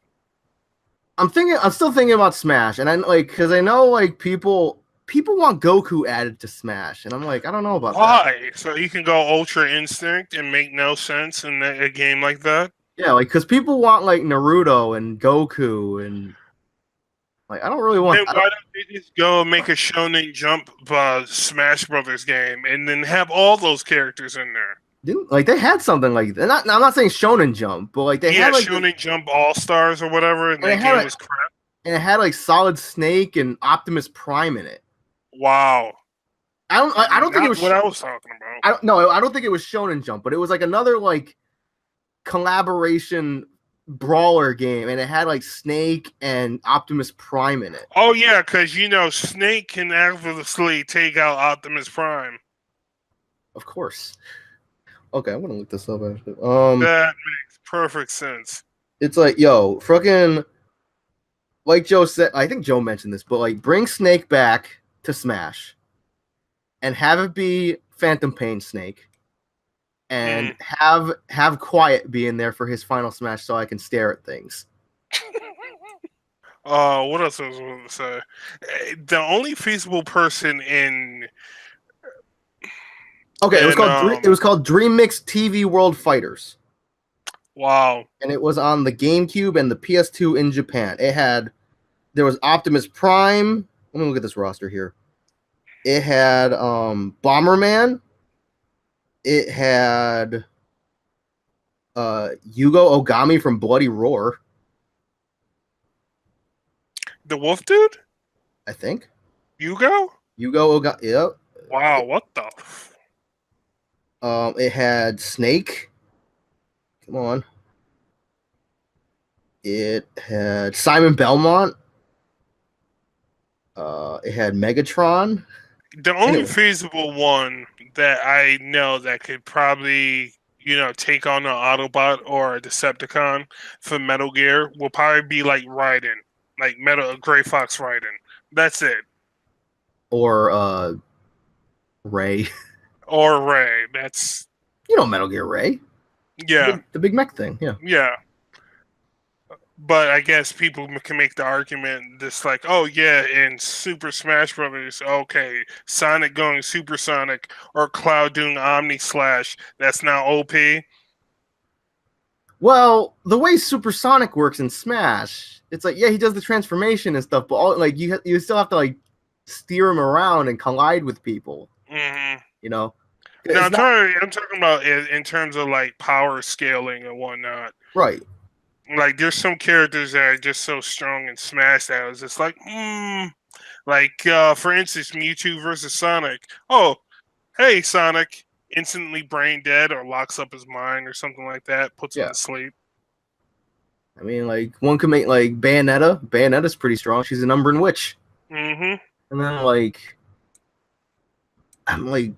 I'm still thinking about Smash, and I like because I know like people want Goku added to Smash, and I'm like, I don't know about that. Why? So he can go Ultra Instinct and make no sense in a game like that? Yeah, like because people want like Naruto and Goku, and like I don't really want. Then why don't they just go make a Shonen Jump Smash Brothers game and then have all those characters in there? Like they had something like that. I'm not saying Shonen Jump, but like they had like Shonen Jump All Stars or whatever, and that game was crap. And it had like Solid Snake and Optimus Prime in it. Wow. I don't think it was what I was talking about. I don't think it was Shonen Jump, but it was like another like collaboration brawler game, and it had like Snake and Optimus Prime in it. Oh yeah, because Snake can effortlessly take out Optimus Prime. Of course. Okay, I'm gonna look this up actually. That makes perfect sense. It's like, yo, fucking, like Joe said, I think Joe mentioned this, but like bring Snake back to Smash and have it be Phantom Pain Snake and have Quiet be in there for his final Smash so I can stare at things. What else was I going to say? The only feasible person in it was called Dream Mix TV World Fighters. Wow. And it was on the GameCube and the PS2 in Japan. There was Optimus Prime. Let me look at this roster here. It had Bomberman. It had Yugo Ogami from Bloody Roar. The wolf dude? I think. Yugo Ogami. Yep. Wow, what the? It had Snake. Come on. It had Simon Belmont. It had Megatron. The only feasible one that I know that could probably, take on an Autobot or a Decepticon for Metal Gear will probably be like Raiden, like Gray Fox Raiden. That's it. Or Ray. Or Ray. That's Metal Gear Ray. Yeah. The big mech thing. Yeah. Yeah. But I guess people can make the argument this like, oh yeah, in Super Smash Brothers, okay, Sonic going supersonic or Cloud doing Omni Slash, that's now OP. Well, the way Supersonic works in Smash, it's like, yeah, he does the transformation and stuff, but all like you still have to like steer him around and collide with people. Mm-hmm. No, I'm talking about in terms of like power scaling and whatnot. Right. Like, there's some characters that are just so strong in Smash that I was just like, Like, for instance, Mewtwo versus Sonic. Oh, hey, Sonic. Instantly brain dead or locks up his mind or something like that. Puts him to sleep. I mean, like, one could make, like, Bayonetta. Bayonetta's pretty strong. She's an Umbran Witch. Mm-hmm. And then, like, I'm, like,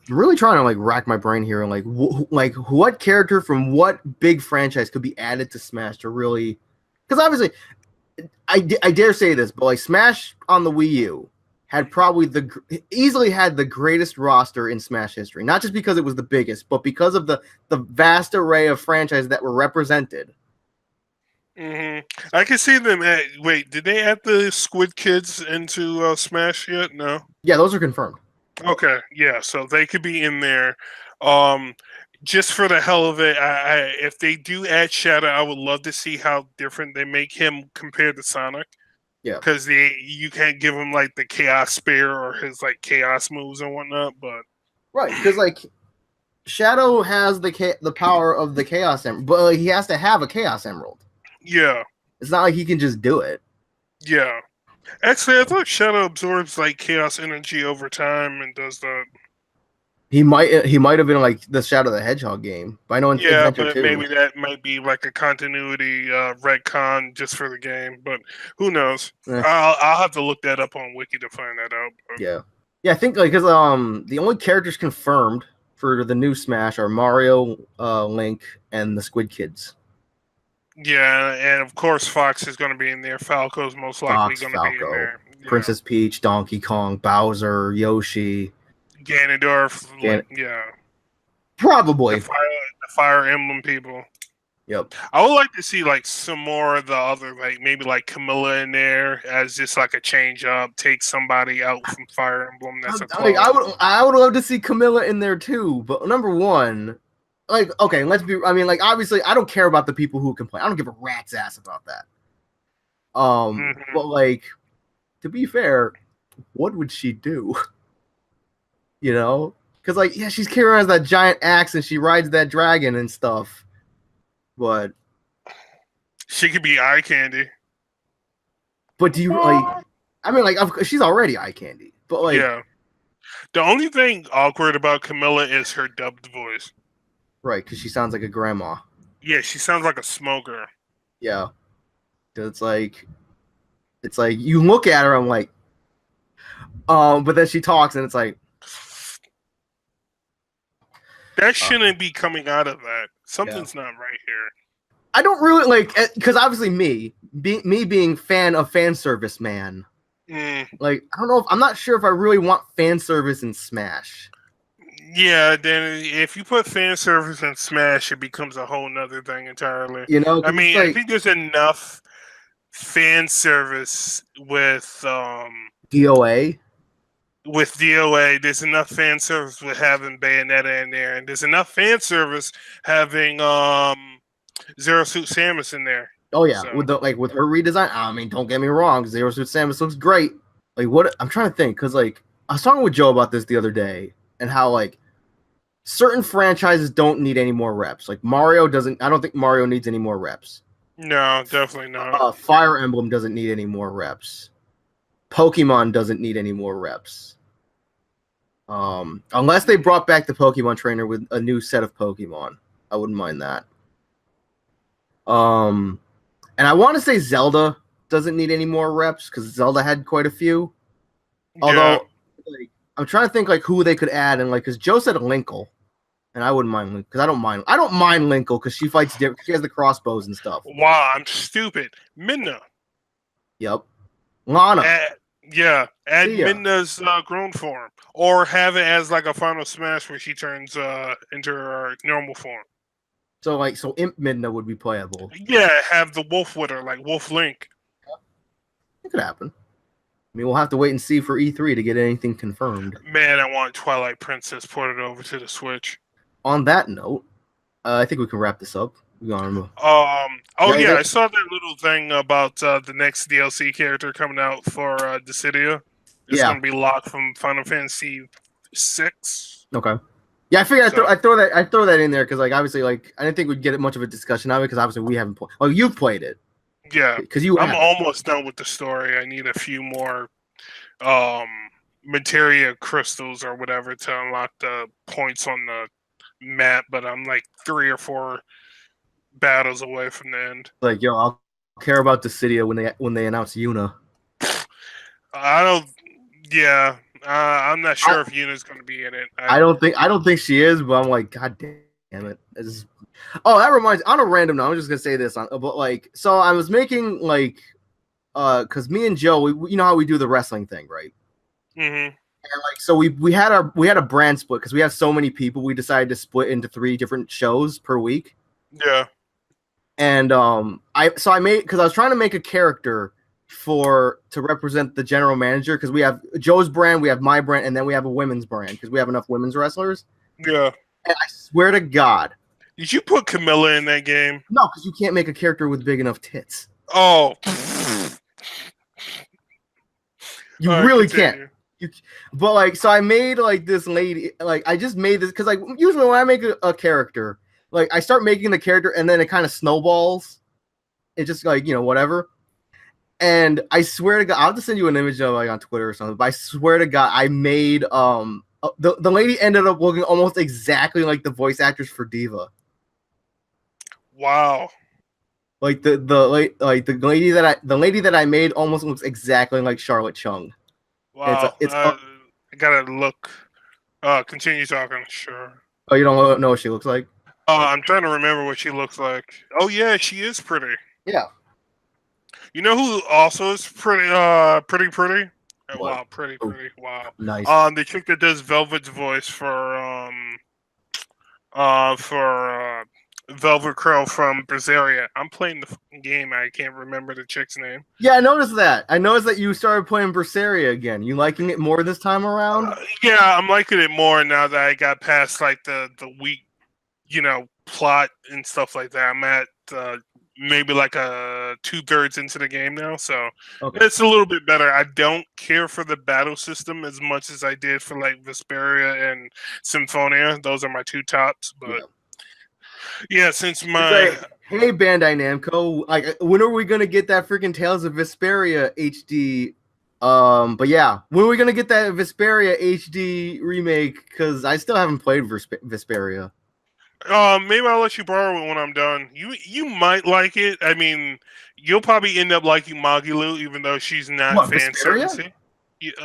really trying to like rack my brain here and like what character from what big franchise could be added to Smash to really, because obviously I dare say this, but like Smash on the Wii U had probably easily had the greatest roster in Smash history, not just because it was the biggest, but because of the vast array of franchises that were represented. Mm-hmm. I can see them. Wait, did they add the Squid Kids into Smash yet? No. Yeah, those are confirmed. Okay, yeah, so they could be in there. just for the hell of it, if they do add Shadow, I would love to see how different they make him compared to Sonic. Yeah. Because you can't give him like the Chaos Spear or his like Chaos moves and whatnot, but right, because like Shadow has the power of the Chaos Emerald, but like, he has to have a Chaos Emerald. Yeah. It's not like he can just do it. Yeah. Actually, I thought Shadow absorbs like Chaos energy over time and does that. He might have been like the Shadow the Hedgehog game, but I know in Adventure but 2. maybe that might be like a continuity retcon just for the game. But who knows? I'll have to look that up on Wiki to find that out. But. Yeah, I think like because the only characters confirmed for the new Smash are Mario, Link, and the Squid Kids. Yeah, and of course Fox is going to be in there. Falco's most likely going to be in there. Princess Peach, Donkey Kong, Bowser, Yoshi, Ganondorf. Yeah, probably the Fire Emblem people. Yep. I would like to see like some more of the other, like maybe like Camilla in there as just like a change up. Take somebody out from Fire Emblem. That's I would love to see Camilla in there too. But number one, like, okay, like obviously I don't care about the people who complain. I don't give a rat's ass about that. But like, to be fair, what would she do? You know, because like, yeah, she's carrying that giant axe and she rides that dragon and stuff. But she could be eye candy. But do you like? I mean, like, she's already eye candy. But like, yeah. The only thing awkward about Camilla is her dubbed voice. Right, because she sounds like a grandma. Yeah, she sounds like a smoker. Yeah, it's like you look at her, I'm like, but then she talks, and it's like that shouldn't be coming out of that. Something's not right here. I don't really like, because obviously me being fan of fan service, man. Like, I don't know, I'm not sure if I really want fan service in Smash. Yeah, then if you put fan service in Smash, it becomes a whole nother thing entirely. You know, I mean, I think there's enough fan service with DOA. With DOA, there's enough fan service with having Bayonetta in there, and there's enough fan service having Zero Suit Samus in there. Oh yeah, so. with her redesign. I mean, don't get me wrong, Zero Suit Samus looks great. Like, what I'm trying to think, because like I was talking with Joe about this the other day, and how like certain franchises don't need any more reps. Like Mario doesn't. I don't think Mario needs any more reps. No, definitely not. Fire Emblem doesn't need any more reps. Pokemon doesn't need any more reps. Unless they brought back the Pokemon trainer with a new set of Pokemon, I wouldn't mind that. And I want to say Zelda doesn't need any more reps because Zelda had quite a few. Although, like, I'm trying to think like who they could add, and like because Joe said Linkle, and I wouldn't mind because I don't mind Linkle because she fights different. She has the crossbows and stuff. Wow, I'm stupid. Midna. Yep. Lana. Add Midna's grown form, or have it as like a Final Smash where she turns into her normal form. So Imp Midna would be playable. Yeah, have the wolf with her, like Wolf Link. It could happen. I mean, we'll have to wait and see for E3 to get anything confirmed. Man, I want Twilight Princess ported over to the Switch. On that note, I think we can wrap this up. I saw that little thing about the next DLC character coming out for Dissidia. It's going to be locked from Final Fantasy VI. Okay. Yeah, I figured I'd throw that in there because like obviously like I didn't think we'd get much of a discussion of it because obviously we haven't played. Oh, you've played it. Yeah, because I'm almost done with the story. I need a few more materia crystals or whatever to unlock the points on the map, but I'm like 3 or 4 battles away from the end. Like, yo, I'll care about Dissidia when they announce Yuna. I'm not sure if Yuna's going to be in it. I don't think she is, but I'm like, god damn it. That reminds. On a random note, I'm just gonna say this but like, so I was making like, because me and Joe, you know how we do the wrestling thing, right? Mm-hmm. And like, so we had a brand split because we have so many people. We decided to split into 3 different shows per week. Yeah. And because I was trying to make a character to represent the general manager because we have Joe's brand, we have my brand, and then we have a women's brand because we have enough women's wrestlers. Yeah. And I swear to God, Did you put Camilla in that game? no, because you can't make a character with big enough tits. Oh, You really can't. But like, so I made like this lady. Like, I just made this because like usually when I make a character, like I start making the character and then it kind of snowballs. It just like whatever. And I swear to God, I'll just send you an image of like on Twitter or something. But I swear to God, I made the lady ended up looking almost exactly like the voice actress for Diva. Wow. Like the lady that I made almost looks exactly like Charlotte Chung. Wow. I gotta look. Continue talking. Sure. Oh, you don't know what she looks like? I'm trying to remember what she looks like. Oh yeah, she is pretty. Yeah. You know who also is pretty? Pretty. What? Wow, pretty. Wow. Nice. The chick that does Velvet's voice for Velvet Crow from Berseria. I'm playing the game. I can't remember the chick's name. Yeah, I noticed that. I noticed that you started playing Berseria again. You liking it more this time around? Yeah, I'm liking it more now that I got past like the weak, plot and stuff like that. I'm at maybe like a 2/3 into the game now, so it's a little bit better. I don't care for the battle system as much as I did for like Vesperia and Symphonia. Those are my two tops, but yeah, since my hey Bandai Namco, like when are we gonna get that freaking Tales of Vesperia HD? But yeah, when are we gonna get that Vesperia HD remake? Because I still haven't played Vesperia. Maybe I'll let you borrow it when I'm done. You might like it. I mean, you'll probably end up liking Magilu, even though she's not fan service.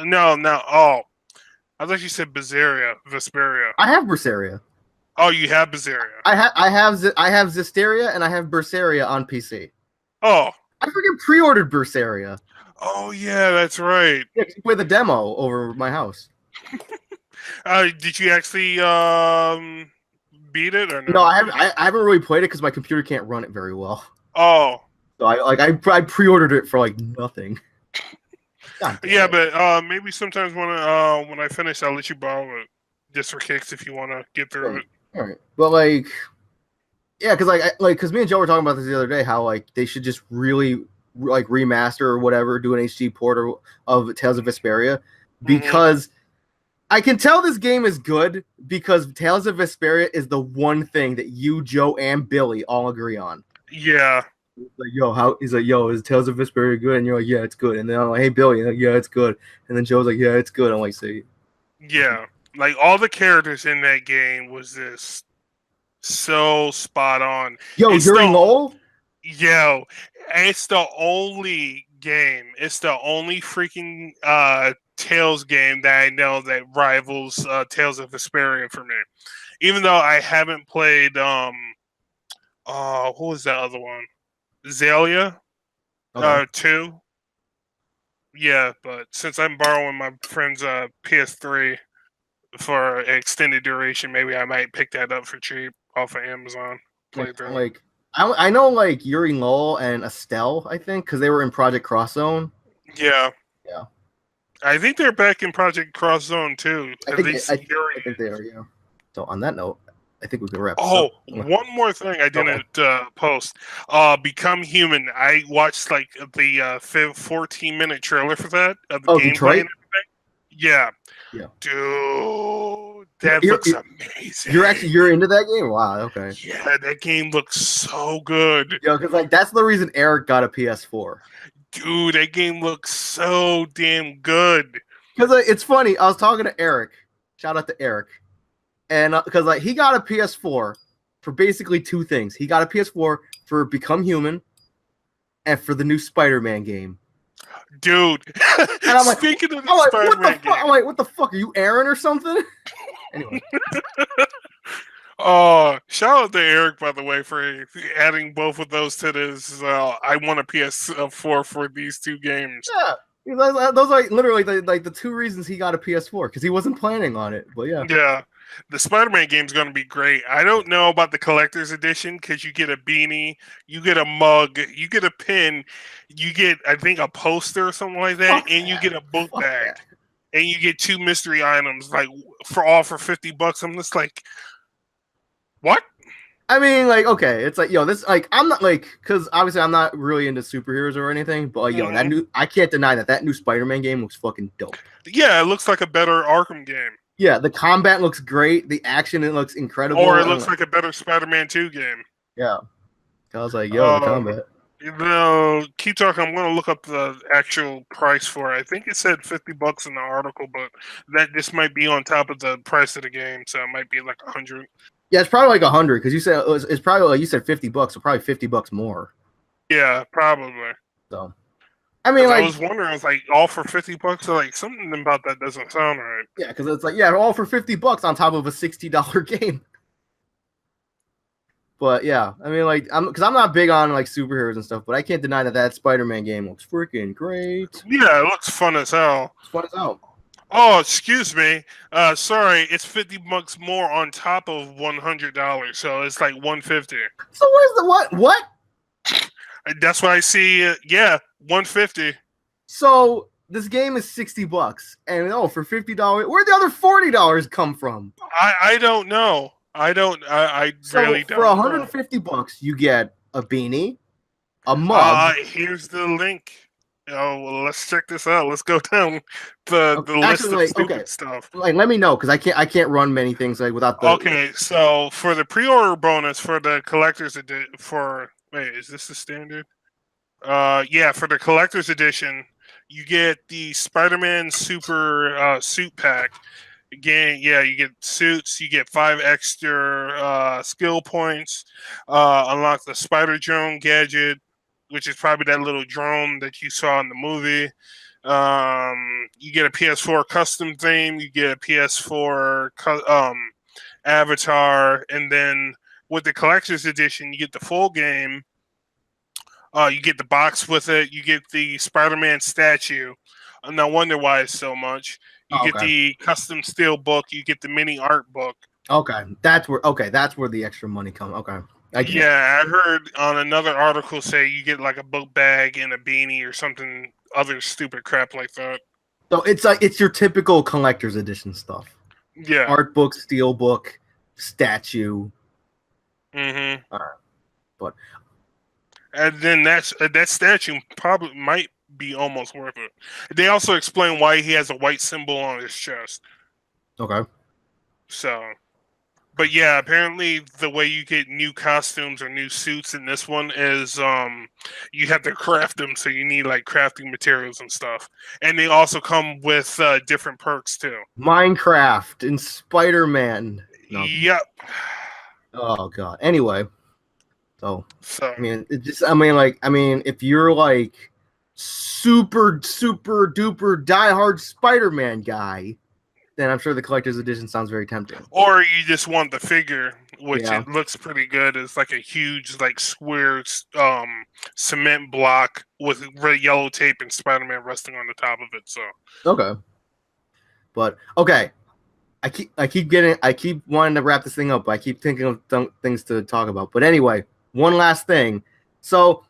No. Oh, I thought you said Vesperia. I have Berseria. Oh, you have Berseria. I have Zestiria and I have Berseria on PC. Oh, I freaking pre-ordered Berseria. Oh yeah, that's right. Yeah, you play the demo over my house. Did you actually beat it or no? No, I haven't really played it because my computer can't run it very well. Oh, so I pre-ordered it for like nothing. Yeah, but maybe sometimes when I finish, I'll let you borrow it just for kicks if you want to get through it. All right, but like, yeah, because me and Joe were talking about this the other day, how like they should just really like remaster or whatever, do an HD port of Tales of Vesperia, because I can tell this game is good because Tales of Vesperia is the one thing that you, Joe, and Billy all agree on. Yeah. Like, is Tales of Vesperia good? And you're like, yeah, it's good. And then I'm like, hey, Billy, like, yeah, it's good. And then Joe's like, yeah, it's good. I'm like, see. Yeah. Like, all the characters in that game was just so spot on. Yo, Yuri Lowell? Yo, it's the only game. It's the only freaking Tales game that I know that rivals Tales of Vesperia for me. Even though I haven't played, what was that other one? Xelia 2. Yeah, but since I'm borrowing my friend's PS3 for extended duration, maybe I might pick that up for cheap off of Amazon. Like I know like Yuri Lowell and Estelle, I think, because they were in Project Cross Zone. Yeah. Yeah. I think they're back in Project Cross Zone too. I think they are, yeah. So on that note, I think we can wrap. Oh, one more thing I didn't post. Become Human. I watched like the 14-minute trailer for that of the gameplay Detroit? and everything. Yeah. Dude, that looks amazing. You're into that game? Wow, okay. Yeah, that game looks so good. Yeah, because like that's the reason Eric got a PS4. Dude, that game looks so damn good. Because it's funny, I was talking to Eric. Shout out to Eric. And because like he got a PS4 for basically two things. He got a PS4 for Become Human and for the new Spider-Man game. Dude, and I'm like, speaking of the Spider-Man game, I'm like, what the fuck? Are you Aaron or something? Anyway. Shout out to Eric, by the way, for adding both of those to this. I want a PS4 for these two games. Yeah, those are literally the two reasons he got a PS4 because he wasn't planning on it. But yeah. Yeah. The Spider-Man game is going to be great. I don't know about the collector's edition because you get a beanie, you get a mug, you get a pin, you get, I think, a poster or something like that, and you get a book bag. And you get 2 mystery items, like for $50. I'm just like, What? I mean, like, okay, it's like, yo, this, like, I'm not like, because obviously I'm not really into superheroes or anything, but like, yo, that Mhm. new, I can't deny that new Spider-Man game looks fucking dope. Yeah, it looks like a better Arkham game, Yeah, the combat looks great, the action it looks or incredible, it and looks like, like a better Spider-Man 2 game. yeah, I was like, yo, the Uh, combat. keep talking. I'm gonna look up the actual price for it. I think it said $50 in the article, but that this might be on top of the price of the game, so it might be like 100. Yeah, it's probably like 100 because you said it's probably like you said $50, so probably $50 more. Yeah, probably. So, I mean, Because I like, was wondering, I was like, all for $50. So like something about that doesn't sound right. yeah, because it's like, yeah, all for $50 on top of a $60 game. But yeah, I mean, like, I'm not big on like superheroes and stuff, but I can't deny that Spider-Man game looks freaking great. Yeah, it looks fun as hell. It's fun as hell. Oh, excuse me. Sorry, it's $50 more on top of $100, so it's like 150. So where's the what? What? That's why I see. Yeah, 150. So this game is $60, and for $50, where'd the other $40 come from? I don't know. I So really for don't know. $150, you get a beanie, a mug. Here's the link. Oh, well, let's check this out. Let's go down the Okay, list actually, of like, stupid okay, stuff. like let me know because I can't run many things like without the. Okay, so for the pre-order bonus for the collector's edition, wait, is this the standard? Yeah, for the collector's edition, you get the Spider-Man Super suit pack. Again, yeah, you get suits, you get 5 extra skill points, unlock the Spider Drone gadget, which is probably that little drone that you saw in the movie. You get a PS4 custom theme, you get a PS4 avatar, and then with the collector's edition, you get the full game. You get the box with it. You get the Spider-Man statue. No wonder why it's so much. You get the custom steel book. You get the mini art book. Okay, that's where the extra money comes. Okay, Yeah, I heard on another article say you get like a book bag and a beanie or something other stupid crap like that. So it's like it's your typical collector's edition stuff. Yeah. Art book, steel book, statue. Mm-hmm. All right, but And then that statue probably might be almost worth it. They also explain why he has a white symbol on his chest. okay. So, but yeah, apparently the way you get new costumes or new suits in this one is you have to craft them, so you need like crafting materials and stuff. And they also come with different perks too. Minecraft and Spider-Man. No. Yep. Oh god. Anyway, so So I mean, if you're like super duper diehard Spider-Man guy, then I'm sure the collector's edition sounds very tempting. or you just want the figure, which Yeah. it looks pretty good. It's like a huge, like square cement block with red yellow tape and Spider-Man resting on the top of it. So Okay. But okay. I keep wanting to wrap this thing up, but I keep thinking of things to talk about. But anyway, one last thing. So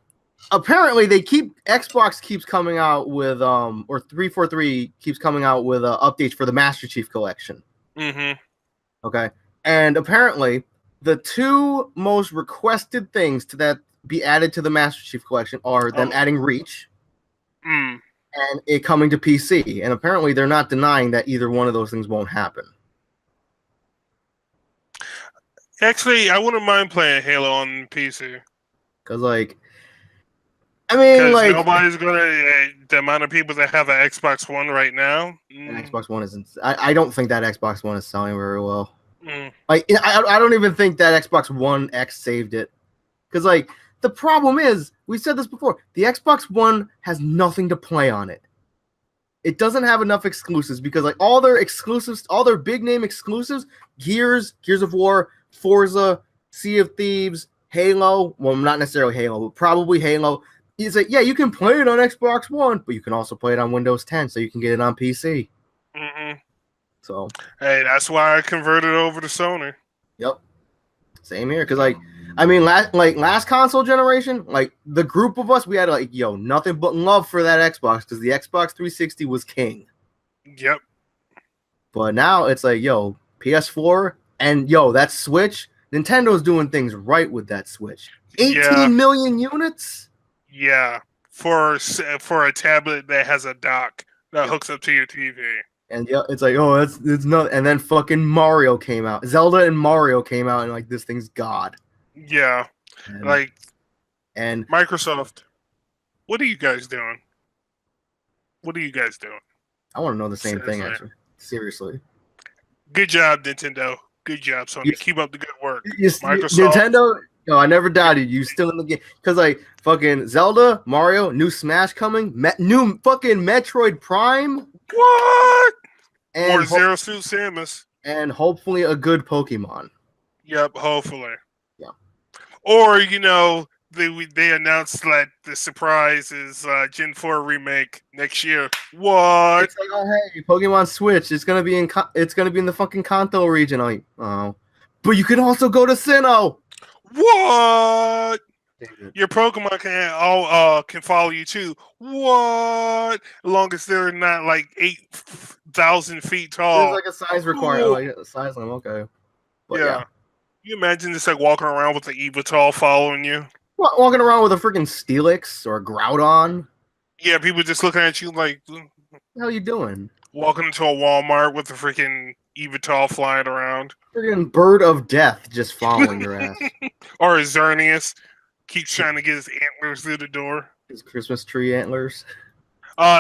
apparently Xbox keeps coming out with or 343 keeps coming out with updates for the Master Chief Collection. mm-hmm. Okay. And apparently the two most requested things to that be added to the Master Chief Collection are them adding Reach and it coming to PC. And apparently they're not denying that either one of those things won't happen. Actually, I wouldn't mind playing Halo on PC. Because, like, I mean, like, nobody's gonna. The amount of people that have an Xbox One right now. Xbox One isn't. I don't think that Xbox One is selling very well. Mm. Like, I don't even think that Xbox One X saved it. Because, like, the problem is, we said this before, the Xbox One has nothing to play on it. It doesn't have enough exclusives because, like, all their exclusives, all their big name exclusives, Gears of War, Forza, Sea of Thieves, Halo. Well, not necessarily Halo, but probably Halo. It's like, yeah, you can play it on Xbox One, but you can also play it on Windows 10, so you can get it on PC. Mm-hmm. So, hey, that's why I converted over to Sony. Yep, same here. Because, like, I mean, last console generation, like the group of us, we had like, nothing but love for that Xbox because the Xbox 360 was king. Yep. But now it's like, PS4 and that Switch. Nintendo's doing things right with that Switch. 18 Yeah. million units? Yeah, for a tablet that has a dock that hooks up to your TV. And yeah, it's like, oh, it's not. And then fucking Mario came out. Zelda and Mario came out, and like this thing's god. Yeah, And, and Microsoft, what are you guys doing? What are you guys doing? I want to know the same thing, Seriously. actually. Seriously. Good job, Nintendo. Good job, Sony. Keep up the good work. Microsoft. Nintendo. No, I never doubted you. Still in the game because like fucking Zelda, Mario, new Smash coming, new fucking Metroid Prime. What? And Or Zero Suit Samus. And hopefully a good Pokemon. Yep, hopefully. Yeah. Or they announced that the surprise is Gen 4 remake next year. What? It's like, oh hey, Pokemon Switch. It's gonna be in the fucking Kanto region. Like, oh, but you can also go to Sinnoh. What? Your Pokemon can follow you too. What? As long as they're not like 8,000 feet tall. There's like a size requirement. Like a size limit. Okay. But yeah. You imagine just like walking around with the Evital following you? Walking around with a freaking Steelix or a Groudon. Yeah, people just looking at you like, what the hell you doing? Walking into a Walmart with a freaking Evital flying around. Freaking bird of death just following your ass. Or a Xerneas keeps trying to get his antlers through the door. His Christmas tree antlers.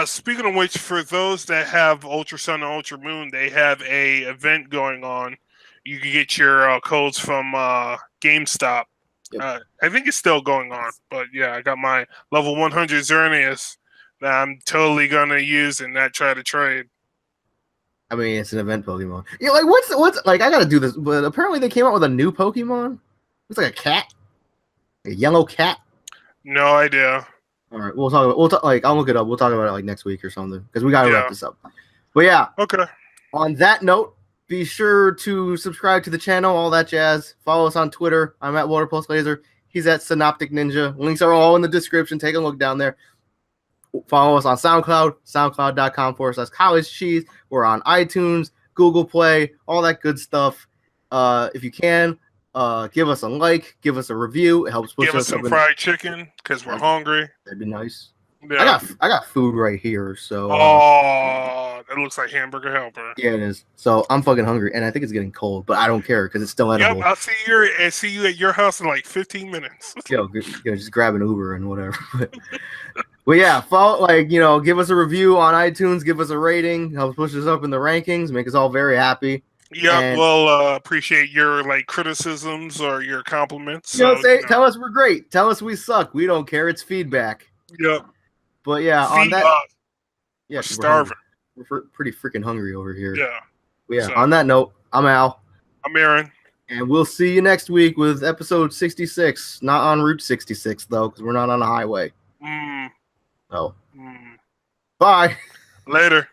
Speaking of which, for those that have Ultra Sun and Ultra Moon, they have a event going on. You can get your codes from GameStop. Yep. I think it's still going on, but yeah, I got my level 100 Xerneas that I'm totally gonna use and not try to trade. I mean, it's an event Pokemon. Yeah, like what's like? I gotta do this, but apparently they came out with a new Pokemon. It's like a cat, a yellow cat. No idea. All right, we'll talk. Like, I'll look it up. We'll talk about it like next week or something because we gotta wrap this up. But yeah. Okay. On that note, be sure to subscribe to the channel, all that jazz. Follow us on Twitter. I'm at Waterpulse Laser. He's at Synoptic Ninja. Links are all in the description. Take a look down there. Follow us on SoundCloud, soundcloud.com/College Cheese. We're on iTunes, Google Play, all that good stuff. If you can, give us a like, give us a review. It helps push us. Give us some fried chicken because we're hungry. That'd be nice. Yeah. I got food right here, so. Oh, that looks like Hamburger Helper. Yeah, it is. So I'm fucking hungry, and I think it's getting cold, but I don't care because it's still edible. Yep, I'll see you at your house in like 15 minutes. Just grab an Uber and whatever. But yeah, give us a review on iTunes, give us a rating, helps push us up in the rankings, make us all very happy. Yeah, we'll appreciate your criticisms or your compliments. Tell us we're great. Tell us we suck. We don't care. It's feedback. Yep. But yeah, on that, we're starving. We're pretty freaking hungry over here. Yeah. But yeah. On that note, I'm Al. I'm Aaron. And we'll see you next week with episode 66. Not on Route 66 though, because we're not on a highway. Oh. Bye. Later.